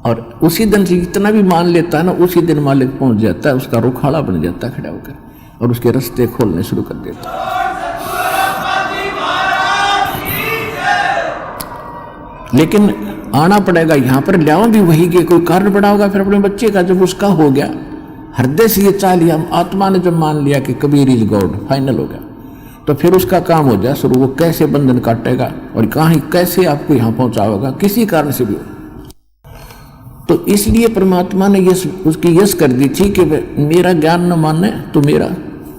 और उसी दिन से इतना भी मान लेता है ना, उसी दिन मालिक पहुंच जाता है, उसका रुखाड़ा बन जाता है खड़ा होकर, और उसके रास्ते खोलने शुरू कर देता है। लेकिन आना पड़ेगा यहाँ पर, लियाओ भी वही के, कोई कारण बड़ा होगा फिर अपने बच्चे का। जब उसका हो गया हृदय से ये चाह लिया, आत्मा ने जब मान लिया कि कबीर इज गॉड, फाइनल हो गया, तो फिर उसका काम हो जाए शुरू। वो कैसे बंधन काटेगा और कहाँ कैसे आपको यहाँ पहुँचाएगा, किसी कारण से भी। तो इसलिए परमात्मा ने उसकी यश कर दी थी कि मेरा ज्ञान न माने तो मेरा,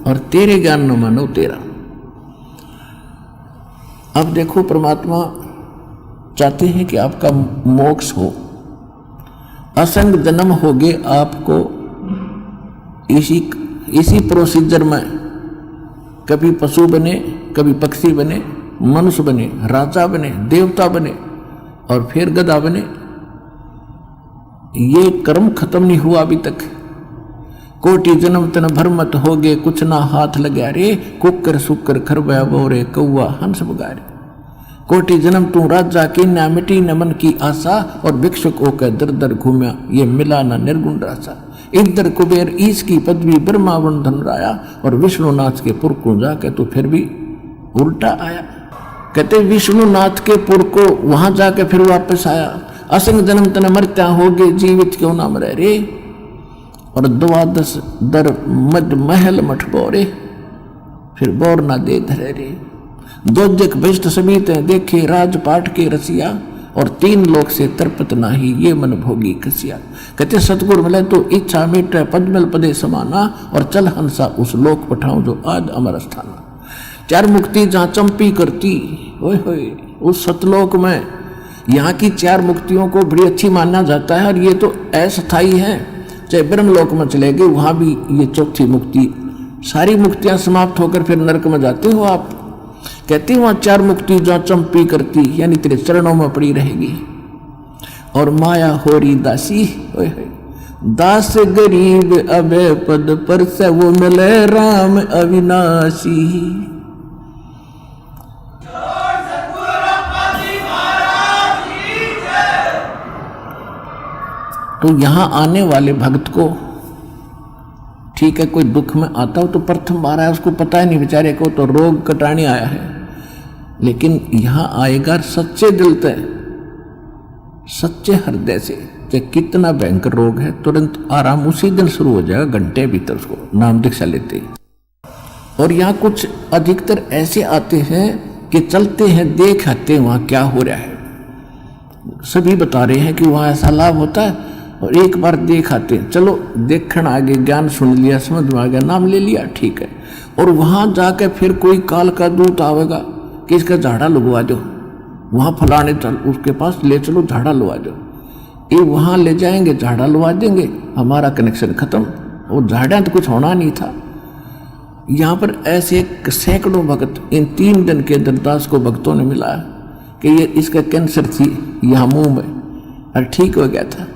और तेरे ज्ञान न मानो तेरा। अब देखो परमात्मा चाहते हैं कि आपका मोक्ष हो, असंग जन्म हो गए आपको इसी प्रोसीजर में, कभी पशु बने, कभी पक्षी बने, मनुष्य बने, राजा बने, देवता बने, और फिर गधा बने। ये कर्म खत्म नहीं हुआ अभी तक। कोटि जन्म तन भर मत हो गए, कुछ ना हाथ लगा रे, कुकर सुकर खरबया बोरे, कौआ हंस बगारे। कोटि जन्म तू राजा की ना मिटी न मन की आशा, और भिक्षुक होकर दर दर घूमया, ये मिला ना निर्गुण रासा। इधर कुबेर ईश की पदवी ब्रह्मा बंधन राया, और विष्णुनाथ के पुर को जाके तो फिर भी उल्टा आया। कहते विष्णुनाथ के पुर को वहां जाके फिर वापस आया। असंग जन्म तन मरत्या हो गए, जीवित क्यों ना मरे रे, और 12 दर मद महल मठ बोरे, फिर बोर ना दे धरे रे। दोजक भ्रष्ट समीत देखे राजपाट के रसिया, और 3 लोक से तरपत नाही, ये मन भोगी कसिया। कहते सतगुरु मिले तो इच्छा मिटे, पद्मल पदे समाना, और चल हंसा उस लोक पठाऊं जो आज अमर स्थाना। 4 मुक्ति जहाँ चंपी करती, ओए होए उस सतलोक में, यहाँ की 4 मुक्तियों को बड़ी अच्छी माना जाता है, और ये तो अस्थायी है। चाहे ब्रह्मलोक में चले गए, वहाँ भी ये चौथी मुक्ति सारी मुक्तियां समाप्त होकर फिर नरक में जाते हो आप। कहते वहां 4 मुक्ति जो चंपी करती, यानी तेरे चरणों में पड़ी रहेगी। और माया होरी दासी, दास गरीब अभय पद पर से वो मिले राम अविनाशी। तो यहां आने वाले भक्त को, ठीक है, कोई दुख में आता हो तो प्रथम बार आया, उसको पता ही नहीं बेचारे को, तो रोग कटाने आया है। लेकिन यहां आएगा सच्चे दिल से, सच्चे हृदय से, चाहे कितना भयंकर रोग है, तुरंत आराम उसी दिन शुरू हो जाएगा, घंटे भीतर उसको नाम दीक्षा लेते। और यहाँ कुछ अधिकतर ऐसे आते हैं कि चलते हैं, देख आते हैं वहाँ क्या हो रहा है। सभी बता रहे हैं कि वहाँ ऐसा लाभ होता है, और एक बार देख आते हैं, चलो देखण आगे, ज्ञान सुन लिया, समझ में आ गया, नाम ले लिया, ठीक है। और वहाँ जाकर फिर कोई काल का दूत आवेगा कि इसका झाड़ा लगवा दो, वहाँ फलाने चल उसके पास ले चलो, झाड़ा लगा दो। ये वहाँ ले जाएंगे, झाड़ा लगा देंगे, हमारा कनेक्शन खत्म। और झाड़ा तो कुछ होना नहीं था। यहाँ पर ऐसे सैकड़ों भक्त इन 3 दिन के अंदर दास को भक्तों ने मिला कि ये इसका कैंसर थी यहाँ मुंह में, और ठीक हो गया था।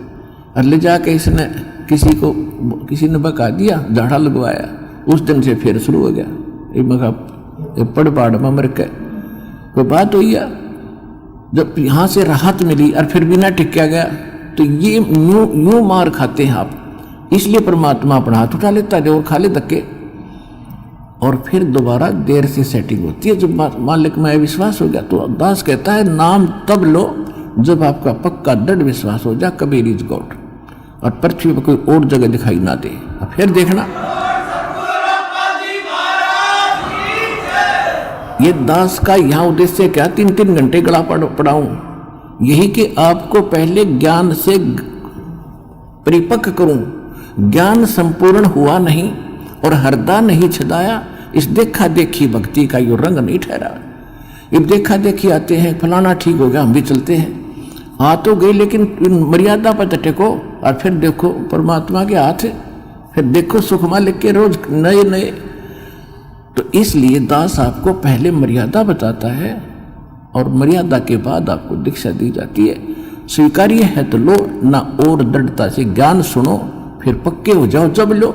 और ले जाके इसने किसी ने बका दिया, झाड़ा लगवाया, उस दिन से फिर शुरू हो गया। ये मगा पड़ पाड़ में मर के कोई बात हुई है। जब यहाँ से राहत मिली और फिर बिना टिक्या गया, तो ये यूं मार खाते हैं आप। इसलिए परमात्मा अपना हाथ उठा लेता है और खा ले धक्के, और फिर दोबारा देर से सेटिंग होती है। जब मालिक में विश्वास हो गया, तो दास कहता है नाम तब लो जब आपका पक्का दृढ़ विश्वास हो जाए, कबीर इज गॉड, और पृथ्वी पर कोई और जगह दिखाई ना दे। और फिर देखना, ये दास का यहाँ उद्देश्य क्या, 3-3 घंटे गला पढ़ाऊं, यही कि आपको पहले ज्ञान से परिपक्व करूं। ज्ञान संपूर्ण हुआ नहीं और हृदय नहीं छदाया, इस देखा देखी भक्ति का यो रंग नहीं ठहरा। ये देखा देखी आते हैं, फलाना ठीक हो गया, हम भी चलते हैं, आ तो गई, लेकिन मर्यादा पर टेको। और फिर देखो परमात्मा के हाथ, फिर देखो सुखमा लिख के रोज नए नए। तो इसलिए दास आपको पहले मर्यादा बताता है, और मर्यादा के बाद आपको दीक्षा दी जाती है। स्वीकार्य है तो लो, ना और दृढ़ता से ज्ञान सुनो, फिर पक्के हो जाओ। जब लो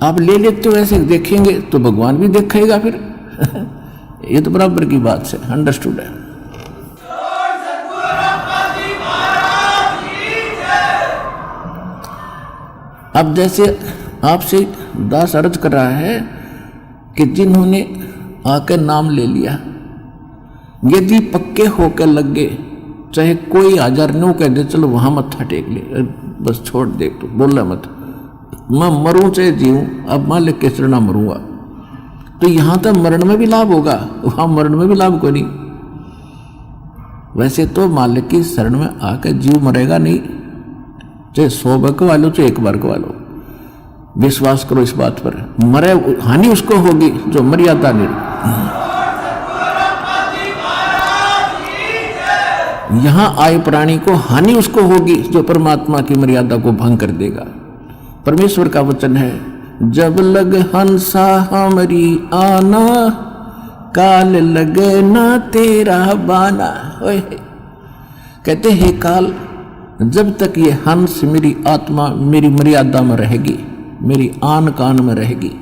आप ले लेते हो, ऐसे देखेंगे तो भगवान भी देखेगा फिर। ये तो बराबर की बात से अंडरस्टूड है। अब जैसे आपसे दास अर्ज कर रहा है कि जिन्होंने आकर नाम ले लिया, यदि पक्के होकर लग गए, चाहे कोई 1000 नो कह दे, चलो वहां मत्था टेक ले, बस छोड़ दे, तो बोला मत, मैं मरूं चाहे जीऊं, अब मालिक के शरण मरूंगा, तो यहां तक मरण में भी लाभ होगा, वहां मरण में भी लाभ कोई नहीं। वैसे तो मालिक की शरण में आकर जीव मरेगा नहीं, चाहे 100 बार कवा लो, चाहे 1 बार कवा लो, विश्वास करो इस बात पर। मरे हानि उसको होगी जो मर्यादा नहीं। यहां आए प्राणी को हानि उसको होगी जो परमात्मा की मर्यादा को भंग कर देगा। परमेश्वर का वचन है, जब लग हंसा हमारी आना, काल लगे ना तेरा बाना। कहते हैं काल, जब तक ये हंस मेरी आत्मा मेरी मर्यादा में रहेगी, मेरी आन कान में रहेगी,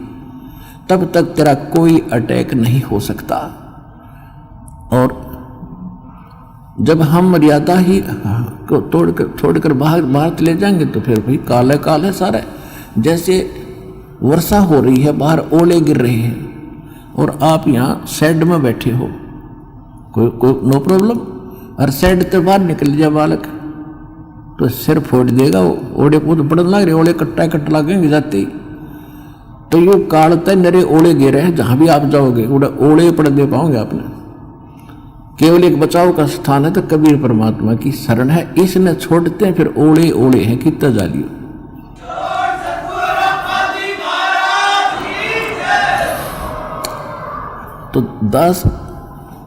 तब तक तेरा कोई अटैक नहीं हो सकता। और जब हम मर्यादा ही को छोड़कर बाहर चले जाएंगे, तो फिर भाई काल है सारा। जैसे वर्षा हो रही है, बाहर ओले गिर रहे हैं, और आप यहाँ शेड में बैठे हो, कोई नो प्रॉब्लम, और शेड तो बाहर निकल जाए बालक तो सिर फोड़ देगा। वो ओले कूद पड़न लग रहे, ओले कट्टा लगेंगे जाते ही, तो यो कालते नरे ओले गिरे हैं, जहां भी आप जाओगे ओले पड़ दे पाओगे आपने। केवल एक बचाव का स्थान है, तो कबीर परमात्मा की शरण है, इसने छोड़ते हैं, फिर ओले ओले हैं, कितना जालियो। तो दास,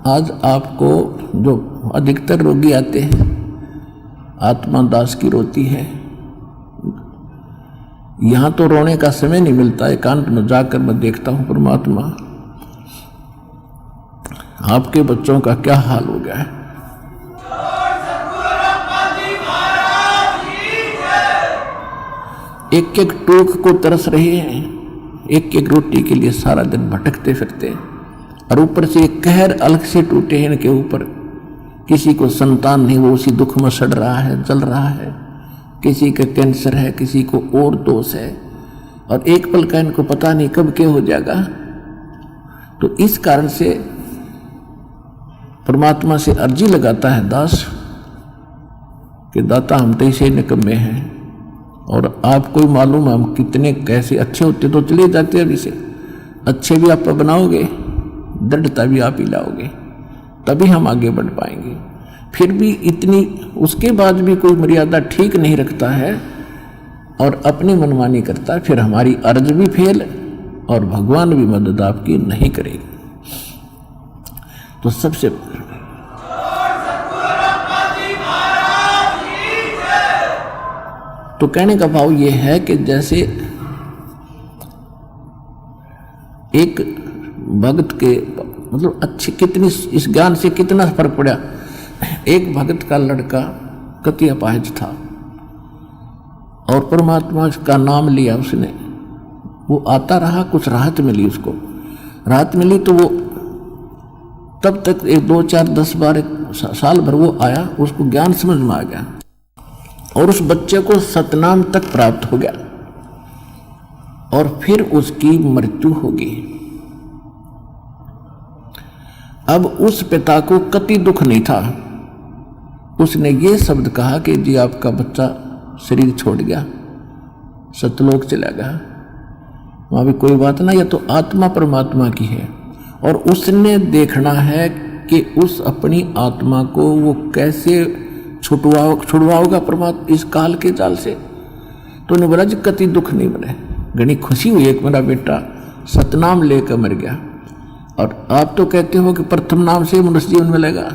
आज आपको जो अधिकतर रोगी आते हैं, आत्मा दास की रोती है, यहाँ तो रोने का समय नहीं मिलता, एकांत में जाकर मैं देखता हूँ परमात्मा आपके बच्चों का क्या हाल हो गया है। एक एक टूक को तरस रहे हैं, एक एक रोटी के लिए सारा दिन भटकते फिरते, और ऊपर से एक कहर अलग से टूटे हैं इनके ऊपर। किसी को संतान नहीं, वो उसी दुख में सड़ रहा है, जल रहा है। किसी का कैंसर है, किसी को और दोष है, और एक पल का इनको पता नहीं कब क्या हो जाएगा। तो इस कारण से परमात्मा से अर्जी लगाता है दास कि दाता हम तो इसे निकम्मे हैं, और आपको ही मालूम है हम कितने कैसे अच्छे होते तो चले जाते अभी से। अच्छे भी आप बनाओगे, दृढ़ता भी आप ही लाओगे, तभी हम आगे बढ़ पाएंगे। फिर भी इतनी उसके बाद भी कोई मर्यादा ठीक नहीं रखता है और अपनी मनमानी करता है, फिर हमारी अर्ज भी फेल और भगवान भी मदद आपकी नहीं करेगी। तो सबसे तो कहने का भाव ये है कि जैसे एक भक्त के मतलब अच्छी कितनी इस ज्ञान से कितना फर्क पड़ा। एक भक्त का लड़का कति अपाहिज था और परमात्मा का नाम लिया उसने, वो आता रहा, कुछ राहत मिली उसको। राहत मिली तो वो तब तक 1 2 4 10 12 साल भर वो आया, उसको ज्ञान समझ में आ गया और उस बच्चे को सतनाम तक प्राप्त हो गया और फिर उसकी मृत्यु होगी। अब उस पिता को कति दुख नहीं था। उसने ये शब्द कहा कि जी आपका बच्चा शरीर छोड़ गया, सतलोक चला गया, वहां भी कोई बात ना, यह तो आत्मा परमात्मा की है और उसने देखना है कि उस अपनी आत्मा को वो कैसे छुड़वाओगा परमात्मा इस काल के जाल से। तो उन्हें बोला जी कति दुख नहीं बने, घनी खुशी हुई एक मेरा बेटा सतनाम लेकर मर गया, और आप तो कहते हो कि प्रथम नाम से मनुष्य जीवन मिलेगा,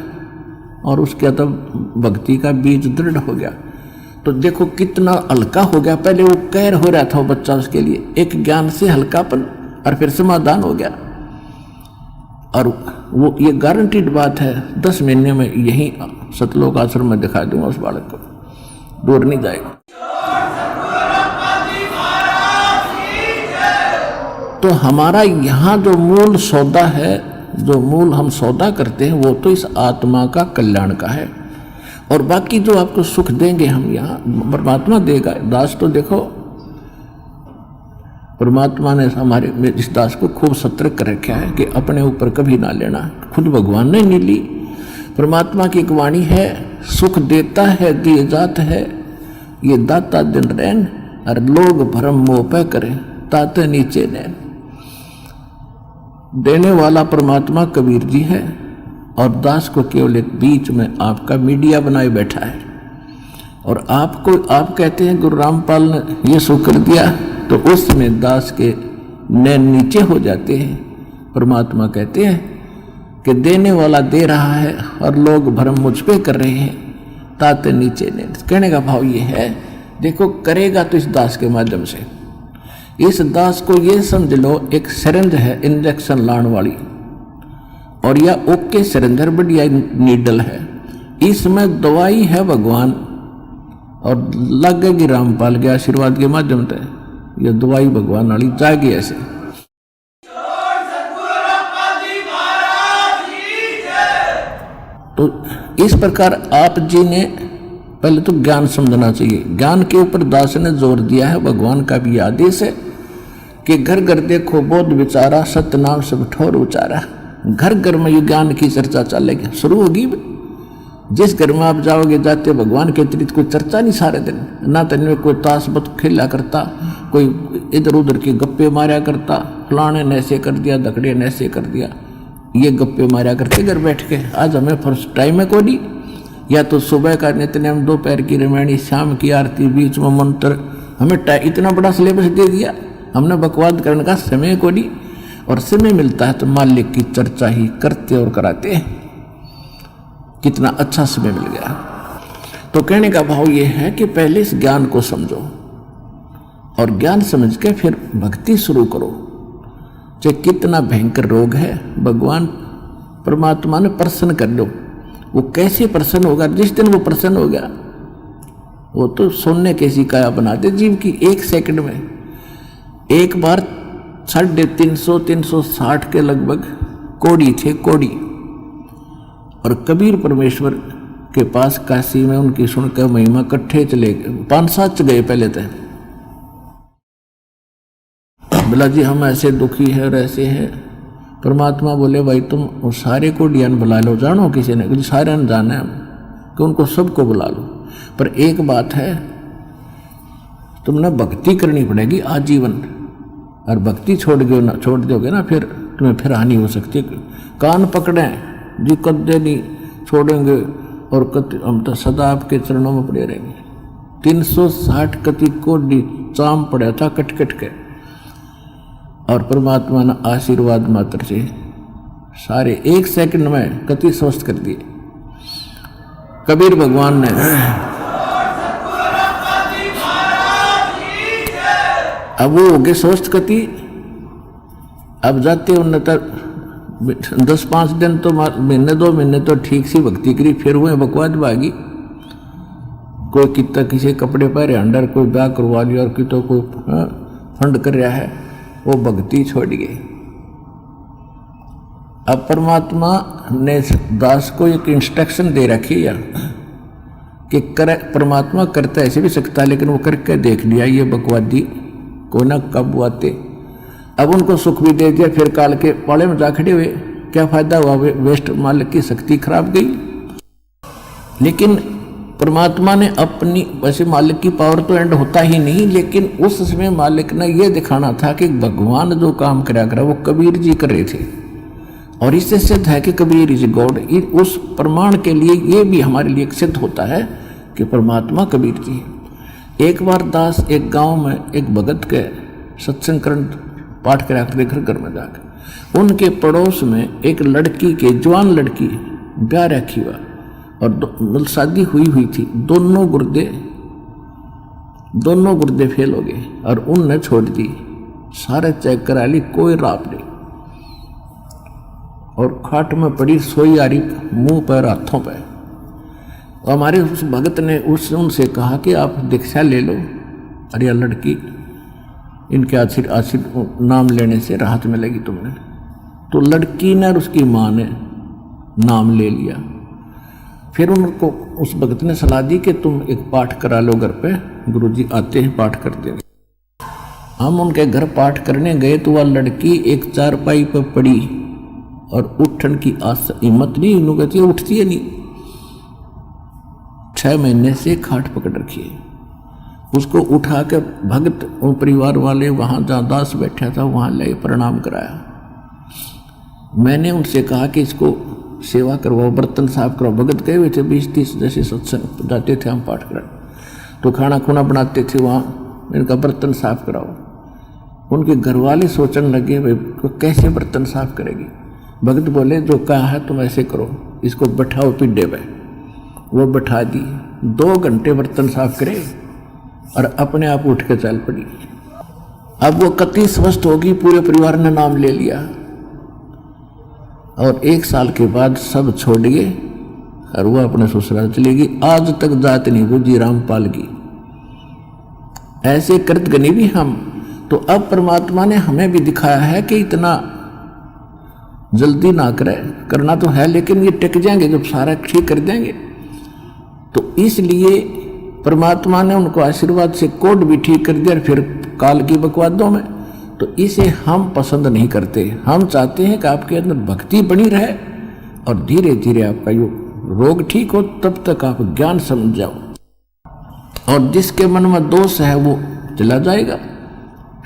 और उसके तब भक्ति का बीज दृढ़ हो गया। तो देखो कितना हल्का हो गया। पहले वो कहर हो रहा था वो बच्चा, उसके लिए एक ज्ञान से हल्कापन और फिर समाधान हो गया। और वो ये गारंटीड बात है 10 महीने में यही सतलोक आश्रम में दिखा दूंगा, उस बालक को दूर नहीं जाएगा। तो हमारा यहाँ जो मूल सौदा है, जो मूल हम सौदा करते हैं, वो तो इस आत्मा का कल्याण का है, और बाकी जो आपको सुख देंगे हम यहाँ परमात्मा देगा। दास तो देखो परमात्मा ने हमारे इस दास को खूब सतर्क कर रखा है कि अपने ऊपर कभी ना लेना, खुद भगवान ने नहीं ली। परमात्मा की एक वाणी है, सुख देता है दिए जात है, ये दाता दिन रैन, और लोग भरम मोह पे करें ताते नीचे नैन। देने वाला परमात्मा कबीर जी है और दास को केवल एक बीच में आपका मीडिया बनाए बैठा है। और आपको आप कहते हैं गुरु रामपाल ने ये सुख कर दिया, तो उसमें दास के नैन नीचे हो जाते हैं। परमात्मा कहते हैं कि देने वाला दे रहा है और लोग भरम मुझ पे कर रहे हैं ताते नीचे नैन। कहने का भाव ये है, देखो करेगा तो इस दास के माध्यम से। इस दास को ये समझ लो एक सिरिंज है इंजेक्शन लाने वाली, और यह ओके सिरिंज है, बढ़िया नीडल है, इसमें दवाई है भगवान, और लगेगी रामपाल के आशीर्वाद के माध्यम से यह दवाई भगवान वाली जाएगी ऐसे। तो इस प्रकार आप जी ने पहले तो ज्ञान समझना चाहिए। ज्ञान के ऊपर दास ने जोर दिया है, भगवान का भी आदेश है कि घर घर देखो बोध विचारा, सत्य नाम सब ठोर उचारा। घर घर में ये ज्ञान की चर्चा चलेगी, शुरू होगी। जिस घर में आप जाओगे जाते भगवान के अतिरिक्त कोई चर्चा नहीं सारे दिन, ना तो इनमें कोई ताश बत खेला करता, कोई इधर उधर की गप्पे मारा करता, फलाने ने ऐसे कर दिया, दकड़े ने ऐसे कर दिया, ये गप्पे मारा करते घर बैठ के। आज हमें फर्स्ट टाइम है कोई, या तो सुबह का नित्यनेम, दोपहर की रामायणी, शाम की आरती, बीच में मंत्र, हमें इतना बड़ा सिलेबस दे दिया। हमने बकवाद करने का समय को नहीं, और समय मिलता है तो मालिक की चर्चा ही करते और कराते हैं। कितना अच्छा समय मिल गया। तो कहने का भाव ये है कि पहले इस ज्ञान को समझो, और ज्ञान समझ के फिर भक्ति शुरू करो। चाहे कितना भयंकर रोग है, भगवान परमात्मा ने प्रसन्न कर दो। वो कैसे प्रसन्न होगा? जिस दिन वो प्रसन्न हो गया, वो तो सोने कैसी काया बना दे जीव की 1 सेकंड में। एक बार 350-360 के लगभग कोड़ी थे, कोड़ी, और कबीर परमेश्वर के पास काशी में उनकी सुनकर महिमा इकट्ठे चले गए। 5-7 गए पहले तक। बोला जी हम ऐसे दुखी है और ऐसे हैं। परमात्मा बोले भाई तुम वो सारे को डियान बुला लो, जानो किसी ने, सारे ने जाना है कि उनको सबको बुला लो, पर एक बात है, तुमने भक्ति करनी पड़ेगी आजीवन, और भक्ति छोड़ दोगे ना फिर तुम्हें फिर हानि हो सकती है। कान पकड़े जी, कदे नहीं छोड़ेंगे और हम तो सदा आपके चरणों में पड़े रहेंगे। 360 कति कोडी चाम पड़ा था कट कट के, और परमात्मा ने आशीर्वाद मात्र से सारे 1 सेकंड में कति स्वस्थ कर दिए। कबीर भगवान ने अब वो हो गए स्वस्थ कति। अब जाते उन्हें तक 10-5 दिन तो महीने 2 महीने तो ठीक सी भक्ति करी, फिर हुए बकवाद भागी। कोई कितना किसी कपड़े पहरे अंडर, कोई ब्याह करवा लिया, और तो कोई फंड कर रहा है, वो भक्ति छोड़ गई। अब परमात्मा ने दास को एक इंस्ट्रक्शन दे रखी है कि परमात्मा करता ऐसे भी सकता है, लेकिन वो करके देख लिया ये बकवादी को ना कब आते। अब उनको सुख भी दे दिया, फिर काल के पाले में जा खड़े हुए, क्या फायदा हुआ? वेस्ट, मालिक की शक्ति खराब गई। लेकिन परमात्मा ने अपनी, वैसे मालिक की पावर तो एंड होता ही नहीं, लेकिन उस समय मालिक ने यह दिखाना था कि भगवान जो काम करा करा वो कबीर जी कर रहे थे, और इससे सिद्ध है कि कबीर इज गॉड। उस प्रमाण के लिए ये भी हमारे लिए सिद्ध होता है कि परमात्मा कबीर जी। एक बार दास एक गांव में एक भगत के सत्संग करण पाठ करा कर घर घर में जाकर, उनके पड़ोस में एक लड़की के, जवान लड़की, ब्याह रखी हुआ और शादी हुई थी। दोनों गुर्दे फेल हो गए और उनने छोड़ दी। सारे चेक करा ली, कोई राप नहीं, और खाट में पड़ी सोई आ रही, मुंह पर हाथों पर। हमारे उस भगत ने उनसे कहा कि आप दीक्षा ले लो, अरे यह लड़की, इनके आशीर्वाद नाम लेने से राहत मिलेगी तुमने। तो लड़की ने और उसकी माँ ने नाम ले लिया। फिर उनको उस भगत ने सलाह दी कि तुम एक पाठ करा लो घर पे, गुरुजी आते हैं पाठ कर देंगे। हम उनके घर पाठ करने गए तो वह लड़की एक चारपाई पर पड़ी और उठन की हिम्मत नहीं, इन्हों कहती है उठती है नहीं। 6 महीने से खाट पकड़ रखी है। उसको उठा कर भगत और परिवार वाले वहाँ जहाँ दास बैठा था वहाँ ले प्रणाम कराया। मैंने उनसे कहा कि इसको सेवा करवाओ, बर्तन साफ कराओ। भगत गए हुए थे 20-30 जैसे सत्संग जाते थे हम पाठ करा, तो खाना खुना बनाते थे वहाँ, इनका बर्तन साफ कराओ। उनके घर वाले सोचने लगे भाई तो कैसे बर्तन साफ करेगी। भगत बोले जो कहा है तुम ऐसे करो, इसको बैठाओ पिड्डे पे। वो बैठा दी, 2 घंटे बर्तन साफ करे और अपने आप उठ के चल पड़ी। अब वो कति स्वस्थ होगी, पूरे परिवार ने नाम ले लिया, और 1 साल के बाद सब छोड़ गए और वो अपने ससुराल चली गई। आज तक जात नहीं बुझी रामपाल की। ऐसे कृत गनी भी हम। तो अब परमात्मा ने हमें भी दिखाया है कि इतना जल्दी ना करे, करना तो है लेकिन ये टिक जाएंगे जब सारा ठीक कर देंगे। तो इसलिए परमात्मा ने उनको आशीर्वाद से कोड भी ठीक कर दिया, फिर काल की बकवादों में। तो इसे हम पसंद नहीं करते। हम चाहते हैं कि आपके अंदर भक्ति बनी रहे और धीरे धीरे आपका रोग ठीक हो, तब तक आप ज्ञान समझ जाओ। और जिसके मन में दोष है वो चला जाएगा,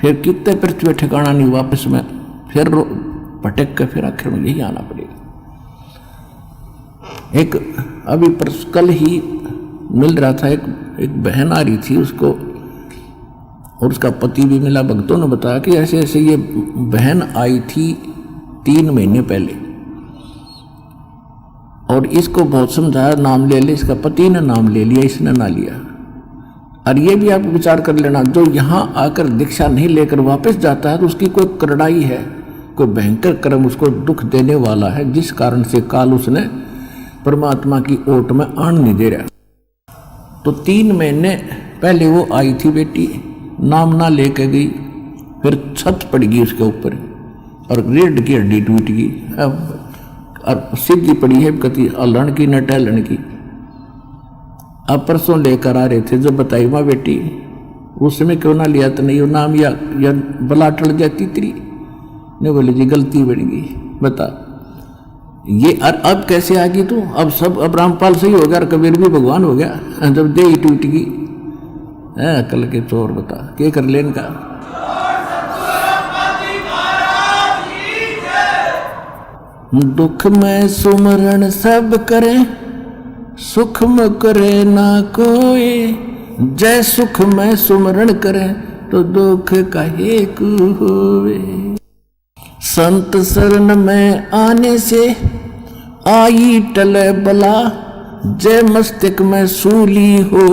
फिर कितने पृथ्वी ठिकाना नहीं, वापस में फिर भटक कर फिर आखिर में यही आना पड़ेगा। एक अभी कल ही मिल रहा था, एक बहन आ रही थी, उसको और उसका पति भी मिला। भक्तों ने बताया कि ऐसे ऐसे ये बहन आई थी 3 महीने पहले, और इसको बहुत समझाया नाम ले ले, इसका पति ने नाम ले लिया, इसने ना लिया। और ये भी आप विचार कर लेना, जो यहाँ आकर दीक्षा नहीं लेकर वापस जाता है तो उसकी कोई करड़ाई है, कोई भयंकर कर्म उसको दुख देने वाला है, जिस कारण से काल उसने परमात्मा की ओट में आन नहीं दे रहा। तो 3 महीने पहले वो आई थी बेटी, नाम ना लेके गई, फिर छत पड़ गई उसके ऊपर और रीढ़ की हड्डी टूट गई। अब सीधी पड़ी है कति अलण की न टहलन की। अब परसों लेकर आ रहे थे, जब बताई माँ बेटी उस समय क्यों ना लिया, तो नहीं वो नाम या बला टल जाती तेरी। ने बोले जी गलती बन गई, बता ये अब कैसे आ गई तू। अब सब अब रामपाल सही हो गया और कबीर भी भगवान हो गया, जब दे ही टूट गई। कल के चोर बता क्या कर लेन का। दुख में सुमरण सब करे, सुख में करे ना कोई। जय सुख में सुमरण करे तो दुख काहे को होवे। संत शरण में आने से आई टले बला, जय मस्तक में सूली हो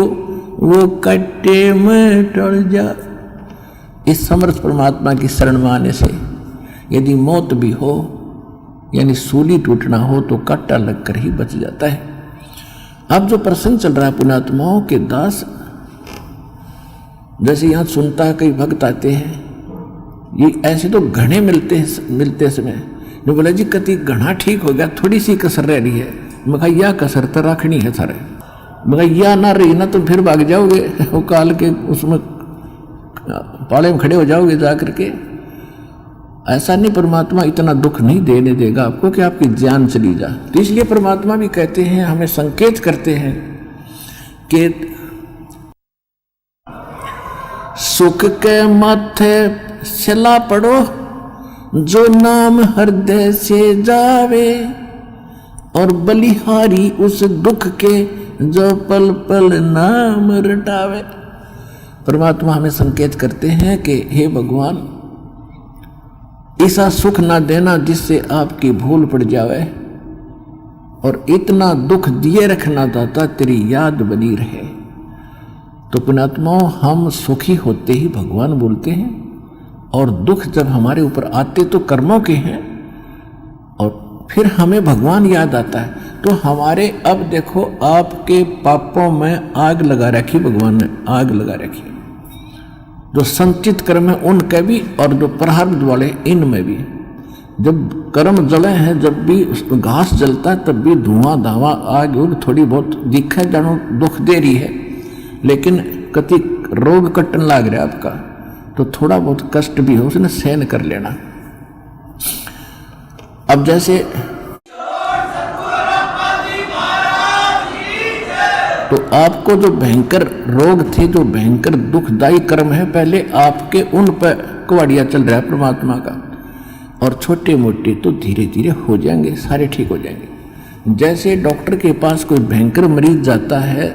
वो कट्टे में टल जा। इस समर्थ परमात्मा की शरण में आने से यदि मौत भी हो यानी सूली टूटना हो तो कट्टा लगकर ही बच जाता है। अब जो प्रसंग चल रहा है पुण्यात्माओं के दास, जैसे यहाँ सुनता है कई भक्त आते हैं, ये ऐसे तो घने मिलते समय जो बोला जी कति घना ठीक हो गया, थोड़ी सी कसर रह रही है। मैं कहा यह कसर तो रखनी है सारे, मैं कहा यह ना रही ना तो फिर भाग जाओगे वो काल के उसमें पाले में खड़े हो जाओगे जा करके। ऐसा नहीं, परमात्मा इतना दुख नहीं देने देगा आपको कि आपकी जान चली जा। तो इसलिए परमात्मा भी कहते हैं, हमें संकेत करते हैं कि सुख के माथे सिला पड़ो, जो नाम हृदय से जावे, और बलिहारी उस दुख के जो पल पल नाम रटावे। परमात्मा हमें संकेत करते हैं कि हे भगवान ऐसा सुख ना देना जिससे आपकी भूल पड़ जावे, और इतना दुख दिए रखना दाता तेरी याद बनी रहे। तो पुण्यात्माओं हम सुखी होते ही भगवान बोलते हैं, और दुख जब हमारे ऊपर आते तो कर्मों के हैं, और फिर हमें भगवान याद आता है। तो हमारे अब देखो आपके पापों में आग लगा रखी, भगवान ने आग लगा रखी। जो संचित कर्म है उनके भी और जो प्रारब्ध वाले इनमें भी। जब कर्म जले हैं, जब भी घास जलता है तब भी धुआं धावा आग उग थोड़ी बहुत दिखे जानो दुख दे रही है, लेकिन कति रोग कटन लाग रहा है आपका तो थोड़ा बहुत कष्ट भी हो उसने सहन कर लेना। अब जैसे तो आपको जो भयंकर रोग थे, जो भयंकर दुखदायी कर्म है, पहले आपके उन पर कुवाड़िया चल रहा है परमात्मा का, और छोटे मोटे तो धीरे धीरे हो जाएंगे, सारे ठीक हो जाएंगे। जैसे डॉक्टर के पास कोई भयंकर मरीज जाता है,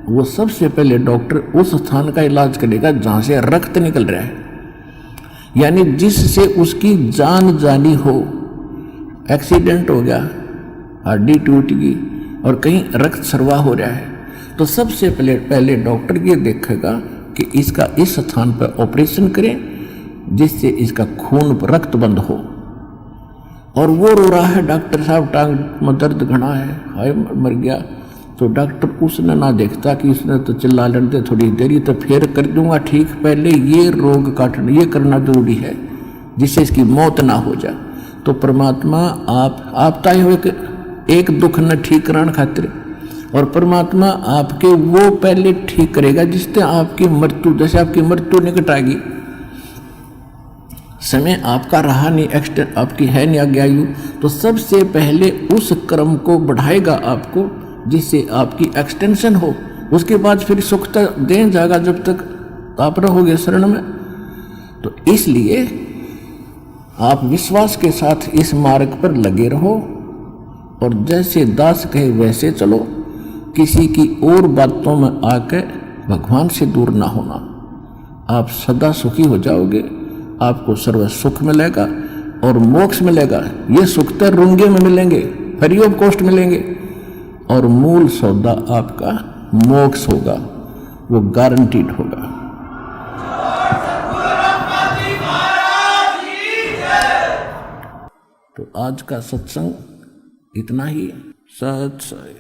वो सबसे पहले डॉक्टर उस स्थान का इलाज करेगा जहाँ से रक्त निकल रहा है, यानी जिससे उसकी जान जानी हो। एक्सीडेंट हो गया, हड्डी टूट गई और कहीं रक्त स्राव हो रहा है, तो सबसे पहले डॉक्टर ये देखेगा कि इसका इस स्थान पर ऑपरेशन करें जिससे इसका खून रक्त बंद हो। और वो रो रहा है, डॉक्टर साहब टांग में दर्द घना है, हाय मर गया, तो डॉक्टर उसने ना देखता कि उसने तो चिल्ला लड़ते थोड़ी देरी तो फिर कर दूंगा ठीक, पहले ये रोग काटना ये करना जरूरी है जिससे इसकी मौत ना हो जाए। तो परमात्मा आप ताए हुए एक दुख न ठीक कराने खातिर, और परमात्मा आपके वो पहले ठीक करेगा जिससे आपकी मृत्यु, जैसे आपकी मृत्यु निकट आएगी, समय आपका रहा नहीं, एक्सटेंड आपकी है नहीं आगे आयु, तो सबसे पहले उस कर्म को बढ़ाएगा आपको जिससे आपकी एक्सटेंशन हो। उसके बाद फिर सुख तक दे जाएगा जब तक आप रहोगे शरण में। तो इसलिए आप विश्वास के साथ इस मार्ग पर लगे रहो, और जैसे दास कहे वैसे चलो, किसी की और बातों में आकर भगवान से दूर ना होना। आप सदा सुखी हो जाओगे, आपको सर्व सुख मिलेगा और मोक्ष मिलेगा। ये सुख तो रुंगे में मिलेंगे, फ्री ऑफ कॉस्ट मिलेंगे, और मूल सौदा आपका मोक्ष होगा। वो गारंटीड होगा। तो आज का सत्संग इतना ही। सत साई।